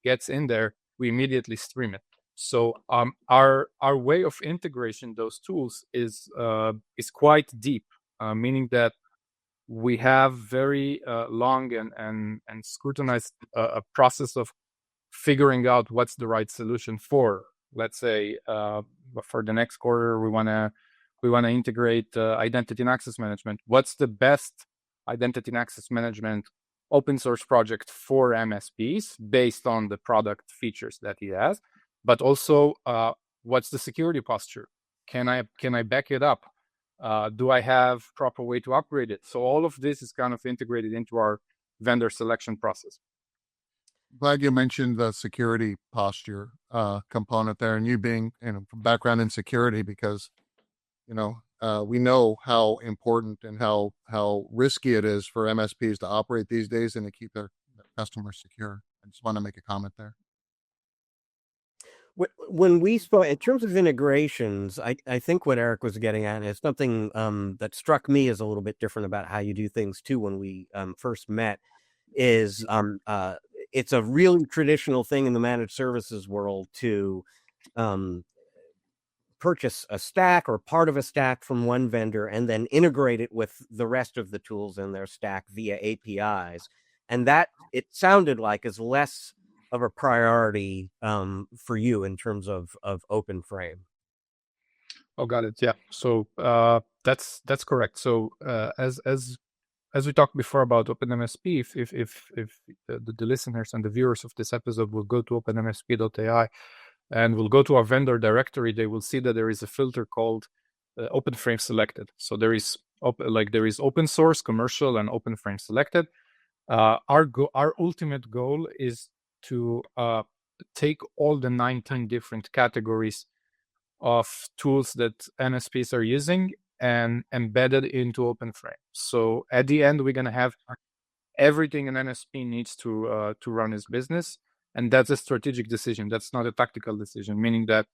Speaker 3: gets in there, we immediately stream it. So our way of integration those tools is quite deep, meaning that we have very long and scrutinized a process of figuring out what's the right solution for. Let's say for the next quarter, we want to integrate identity and access management. What's the best identity and access management open source project for MSPs based on the product features that he has, but also what's the security posture? Can I back it up? Do I have proper way to upgrade it? So all of this is kind of integrated into our vendor selection process.
Speaker 2: Glad you mentioned the security posture component there, and you being background in security, because we know how important and how risky it is for MSPs to operate these days and to keep their customers secure. I just want to make a comment there.
Speaker 1: When we spoke in terms of integrations, I think what Eric was getting at is something that struck me as a little bit different about how you do things too. When we first met, is it's a really traditional thing in the managed services world to purchase a stack or part of a stack from one vendor and then integrate it with the rest of the tools in their stack via APIs. And that, it sounded like, is less of a priority for you in terms of OpenFrame.
Speaker 3: Oh, got it. Yeah. So that's correct. So as we talked before about OpenMSP, if the listeners and the viewers of this episode will go to openmsp.ai and will go to our vendor directory, they will see that there is a filter called OpenFrame selected. So there is open source, commercial, and OpenFrame selected. Our ultimate goal is to take all the 19 different categories of tools that MSPs are using and embedded into OpenFrame. So at the end, we're going to have everything an MSP needs to run his business, and that's a strategic decision. That's not a tactical decision, meaning that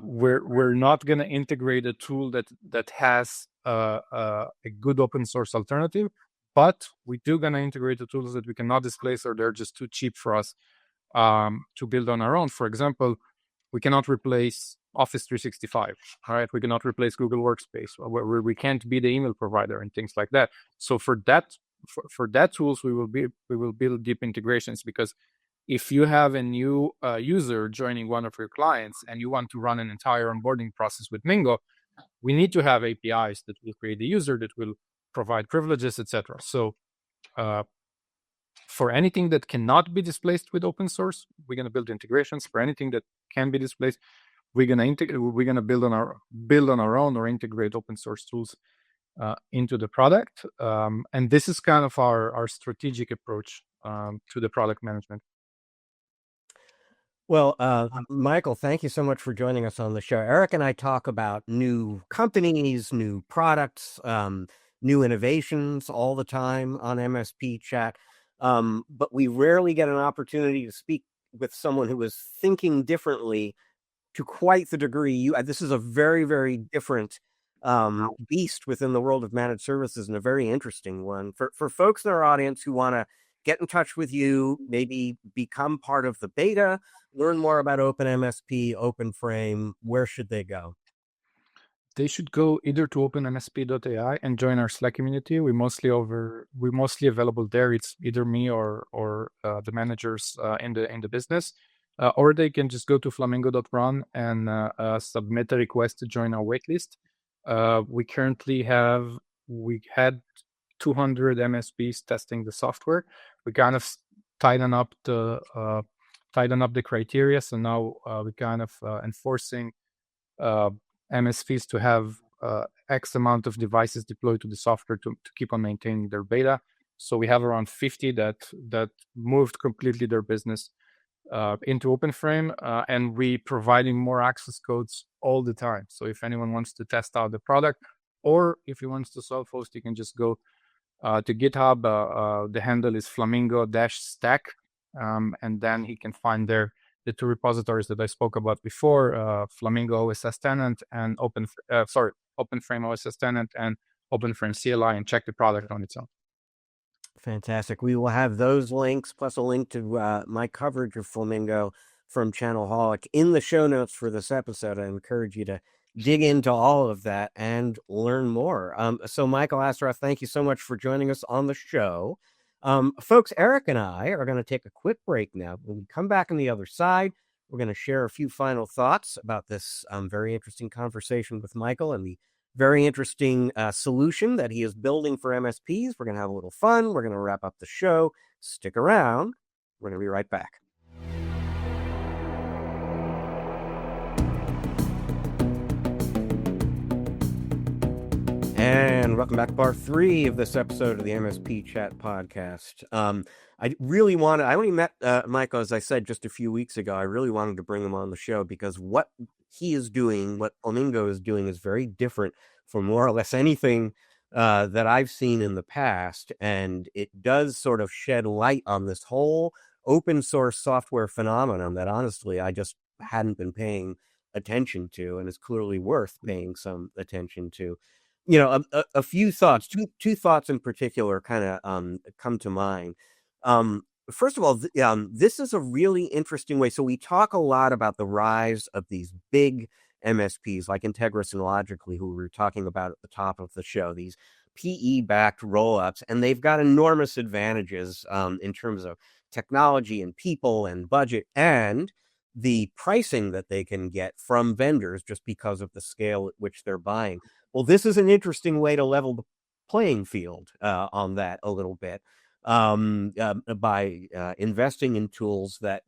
Speaker 3: we're not going to integrate a tool that has a good open source alternative, but we do going to integrate the tools that we cannot displace or they're just too cheap for us to build on our own. For example, we cannot replace Office 365, all right? We cannot replace Google Workspace, where we can't be the email provider and things like that. So for that tools, we will build deep integrations, because if you have a new user joining one of your clients and you want to run an entire onboarding process with Mingo, we need to have APIs that will create the user, that will provide privileges, etc. So for anything that cannot be displaced with open source, we're going to build integrations. For anything that can be displaced, we're going to build on our own or integrate open source tools into the product. And this is kind of our strategic approach to the product management.
Speaker 1: Well, Michael, thank you so much for joining us on the show. Eric and I talk about new companies, new products, new innovations all the time on MSP Chat. But we rarely get an opportunity to speak with someone who is thinking differently to quite the degree this is a very, very different beast within the world of managed services, and a very interesting one for folks in our audience who want to get in touch with you, maybe become part of the beta, learn more about OpenMSP, OpenFrame, where should they go?
Speaker 3: They should go either to openmsp.ai and join our Slack community. We're mostly available there. It's either me or the managers in the business, or they can just go to flamingo.run and submit a request to join our waitlist. We had 200 MSPs testing the software. We kind of tighten up the criteria, so now we're kind of enforcing MSPs to have X amount of devices deployed to the software to keep on maintaining their beta. So we have around 50 that moved completely their business into OpenFrame, and we providing more access codes all the time. So if anyone wants to test out the product, or if he wants to self-host, you can just go to GitHub. The handle is flamingo-stack, and then he can find there the two repositories that I spoke about before, Flamingo OSS tenant and OpenFrame OSS tenant and OpenFrame CLI, and check the product on its own.
Speaker 1: Fantastic. We will have those links plus a link to my coverage of Flamingo from Channelholic in the show notes for this episode. I encourage you to dig into all of that and learn more. So Michael Asseroff, thank you so much for joining us on the show. Folks, Eric and I are going to take a quick break now. When we come back on the other side, we're going to share a few final thoughts about this very interesting conversation with Michael and the very interesting solution that he is building for MSPs. We're going to have a little fun. We're going to wrap up the show. Stick around. We're going to be right back. And welcome back to part 3 of this episode of the MSP Chat podcast. I only met Michael, as I said, just a few weeks ago. I really wanted to bring him on the show because what he is doing, what Flamingo is doing, is very different from more or less anything that I've seen in the past. And it does sort of shed light on this whole open source software phenomenon that honestly I just hadn't been paying attention to, and is clearly worth paying some attention to. You know, a few thoughts, two thoughts in particular kind of come to mind. First of all, this is a really interesting way. So we talk a lot about the rise of these big MSPs like Integris and Logically, who we were talking about at the top of the show, these PE-backed roll-ups, and they've got enormous advantages in terms of technology and people and budget and the pricing that they can get from vendors just because of the scale at which they're buying. Well, this is an interesting way to level the playing field on that a little bit by investing in tools that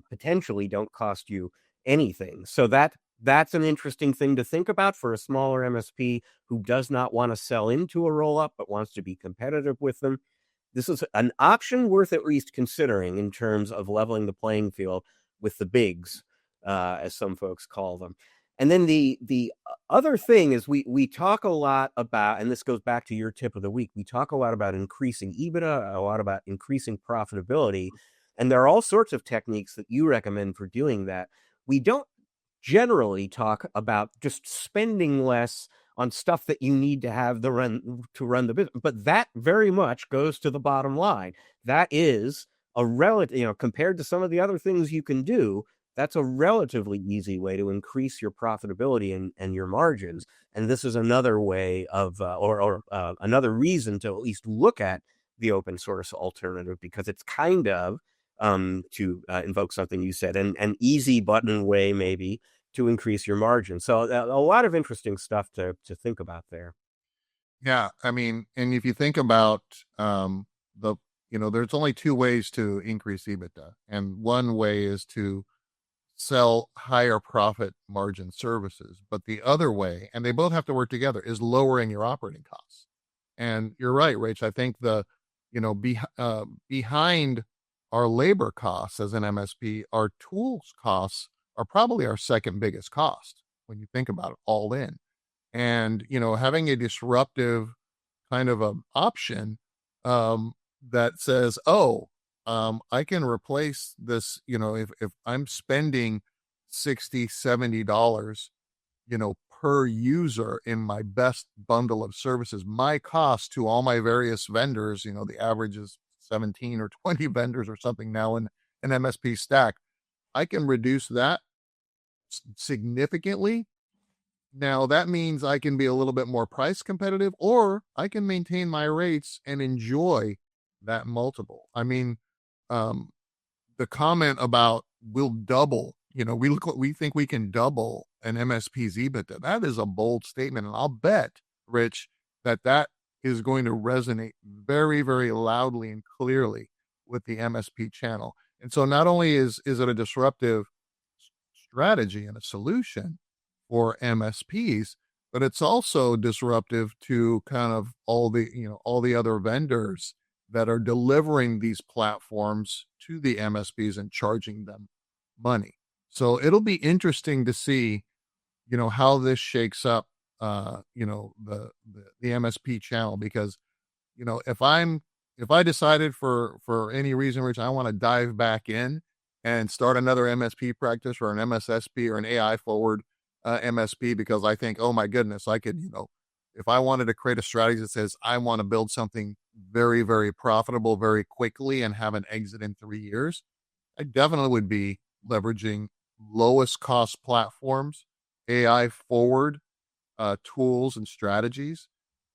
Speaker 1: potentially don't cost you anything. So that's an interesting thing to think about for a smaller MSP who does not want to sell into a roll-up but wants to be competitive with them. This is an option worth at least considering in terms of leveling the playing field with the bigs, as some folks call them. And then the other thing is we talk a lot about, and this goes back to your tip of the week, we talk a lot about increasing EBITDA, a lot about increasing profitability, and there are all sorts of techniques that you recommend for doing that. We don't generally talk about just spending less on stuff that you need to have to run the business, but that very much goes to the bottom line. That is a relative, compared to some of the other things you can do, that's a relatively easy way to increase your profitability and your margins. And this is another way of, another reason to at least look at the open source alternative, because it's kind of, to invoke something you said, an easy button way maybe to increase your margin. So a lot of interesting stuff to think about there.
Speaker 2: Yeah, I mean, and if you think about there's only two ways to increase EBITDA, and one way is to sell higher profit margin services, but the other way, and they both have to work together, is lowering your operating costs. And you're right, Rach. I think behind our labor costs as an MSP, our tools costs are probably our second biggest cost when you think about it all in. And having a disruptive kind of an option that says, I can replace this, if I'm spending $60, $70, per user in my best bundle of services, my cost to all my various vendors, the average is 17 or 20 vendors or something now in an MSP stack. I can reduce that significantly. Now that means I can be a little bit more price competitive, or I can maintain my rates and enjoy that multiple. I mean, um, the comment about we'll double, we think we can double an MSP's EBITDA. That is a bold statement. And I'll bet, Rich, that is going to resonate very, very loudly and clearly with the MSP channel. And so not only is it a disruptive strategy and a solution for MSPs, but it's also disruptive to kind of all the other vendors that are delivering these platforms to the MSPs and charging them money. So it'll be interesting to see, how this shakes up, the MSP channel, because, if I decided for any reason, Rich, I want to dive back in and start another MSP practice or an MSSP or an AI forward MSP, because I think, oh my goodness, I could, if I wanted to create a strategy that says I want to build something very, very profitable very quickly and have an exit in 3 years, I definitely would be leveraging lowest cost platforms, AI forward tools and strategies,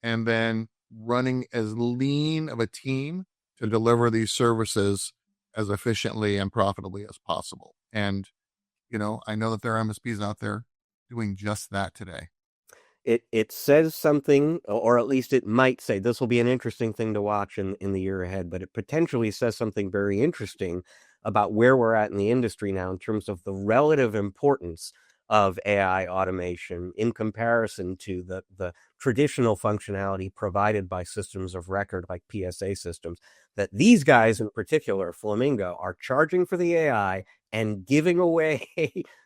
Speaker 2: and then running as lean of a team to deliver these services as efficiently and profitably as possible. And, I know that there are MSPs out there doing just that today.
Speaker 1: It says something, or at least it might say, this will be an interesting thing to watch in the year ahead, but it potentially says something very interesting about where we're at in the industry now in terms of the relative importance of AI automation in comparison to the traditional functionality provided by systems of record like PSA systems, that these guys in particular, Flamingo, are charging for the AI and giving away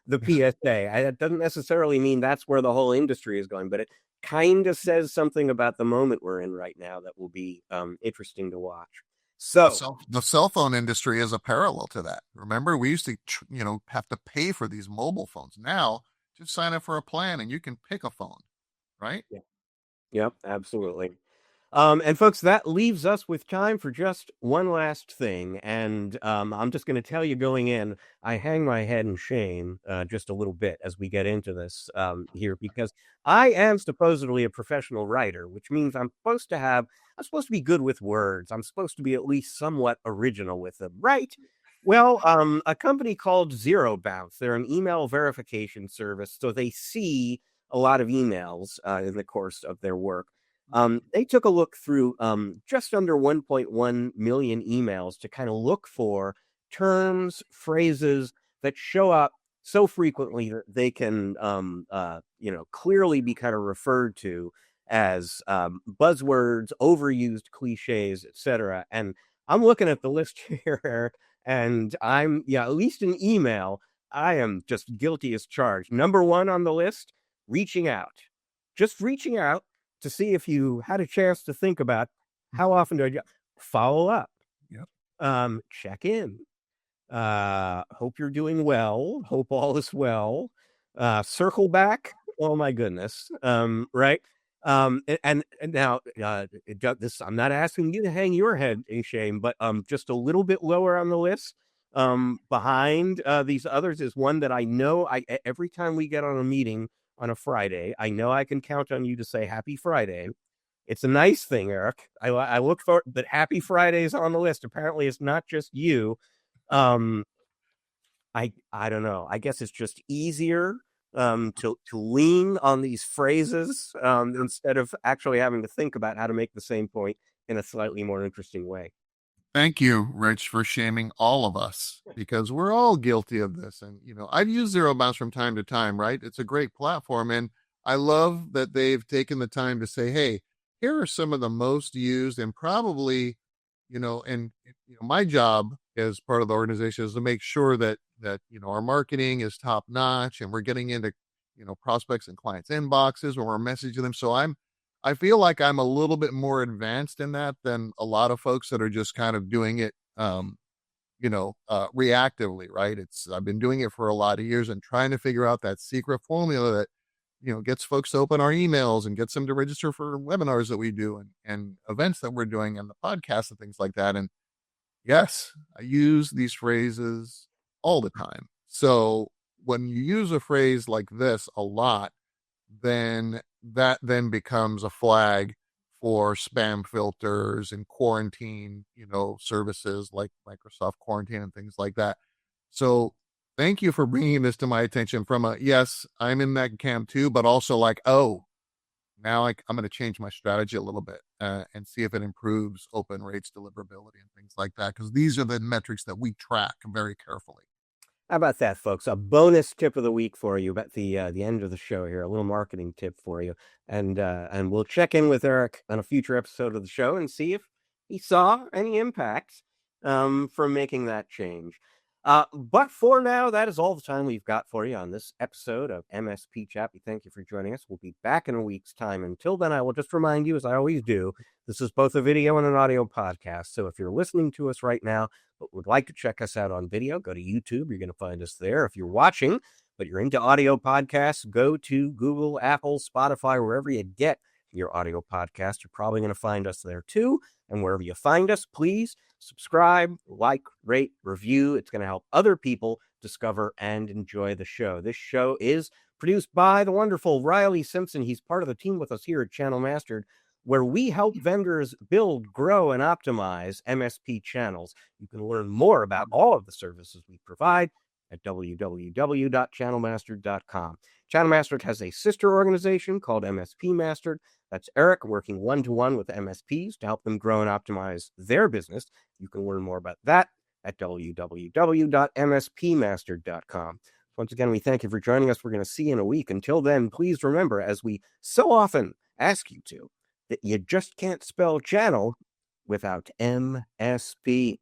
Speaker 1: the PSA. That doesn't necessarily mean that's where the whole industry is going, but it kind of says something about the moment we're in right now that will be interesting to watch. So
Speaker 2: The cell phone industry is a parallel to that. Remember, we used to, have to pay for these mobile phones. Now, just sign up for a plan and you can pick a phone, right?
Speaker 1: yeah. Yep, absolutely. And folks, that leaves us with time for just one last thing. And I'm just going to tell you going in, I hang my head in shame just a little bit as we get into this here, because I am supposedly a professional writer, which means I'm supposed to be good with words. I'm supposed to be at least somewhat original with them, right? Well, a company called Zero Bounce, they're an email verification service. So they see a lot of emails in the course of their work. They took a look through just under 1.1 million emails to kind of look for terms, phrases that show up so frequently that they can, clearly be kind of referred to as buzzwords, overused cliches, etc. And I'm looking at the list here, Eric, and at least in email, I am just guilty as charged. Number one on the list, reaching out. Just reaching out to see if you had a chance to think about how often do I follow up.
Speaker 2: Yep.
Speaker 1: Check in. Hope you're doing well. Hope all is well. Circle back. Oh my goodness. Right. And now, this, I'm not asking you to hang your head in shame, but just a little bit lower on the list, behind these others, is one that I know every time we get on a meeting on a Friday, I know I can count on you to say Happy Friday. It's a nice thing, Eric. I look for that Happy Friday is on the list. Apparently, it's not just you. I don't know. I guess it's just easier to lean on these phrases instead of actually having to think about how to make the same point in a slightly more interesting way.
Speaker 2: Thank you, Rich, for shaming all of us, because we're all guilty of this. And, I've used Zero Bounce from time to time, right? It's a great platform. And I love that they've taken the time to say, hey, here are some of the most used and probably, my job as part of the organization is to make sure that our marketing is top notch and we're getting into, prospects and clients' inboxes when we're messaging them. So I feel like I'm a little bit more advanced in that than a lot of folks that are just kind of doing it, reactively, right? I've been doing it for a lot of years and trying to figure out that secret formula that, gets folks to open our emails and gets them to register for webinars that we do and events that we're doing and the podcasts and things like that. And Yes, I use these phrases all the time. So when you use a phrase like this a lot, then that then becomes a flag for spam filters and quarantine, services like Microsoft Quarantine and things like that. So thank you for bringing this to my attention from yes, I'm in that camp too, but also like, oh, now I'm going to change my strategy a little bit and see if it improves open rates, deliverability, and things like that, because these are the metrics that we track very carefully.
Speaker 1: How about that, folks? A bonus tip of the week for you at the end of the show here. A little marketing tip for you, and we'll check in with Eric on a future episode of the show and see if he saw any impacts from making that change. But for now, that is all the time we've got for you on this episode of MSP Chat. We thank you for joining us. We'll be back in a week's time. Until then, I will just remind you, as I always do, this is both a video and an audio podcast. So if you're listening to us right now, but would like to check us out on video, go to YouTube. You're going to find us there. If you're watching, but you're into audio podcasts, go to Google, Apple, Spotify, wherever you get your audio podcast. You're probably going to find us there too. And wherever you find us, please subscribe, like, rate, review. It's going to help other people discover and enjoy the show. This show is produced by the wonderful Riley Simpson. He's part of the team with us here at Channel Mastered, where we help vendors build, grow, and optimize MSP channels. You can learn more about all of the services we provide at www.channelmastered.com. Channel Mastered has a sister organization called MSP Mastered. That's Eric working one-to-one with MSPs to help them grow and optimize their business. You can learn more about that at www.mspmastered.com. Once again, we thank you for joining us. We're going to see you in a week. Until then, please remember, as we so often ask you to, that you just can't spell channel without MSP.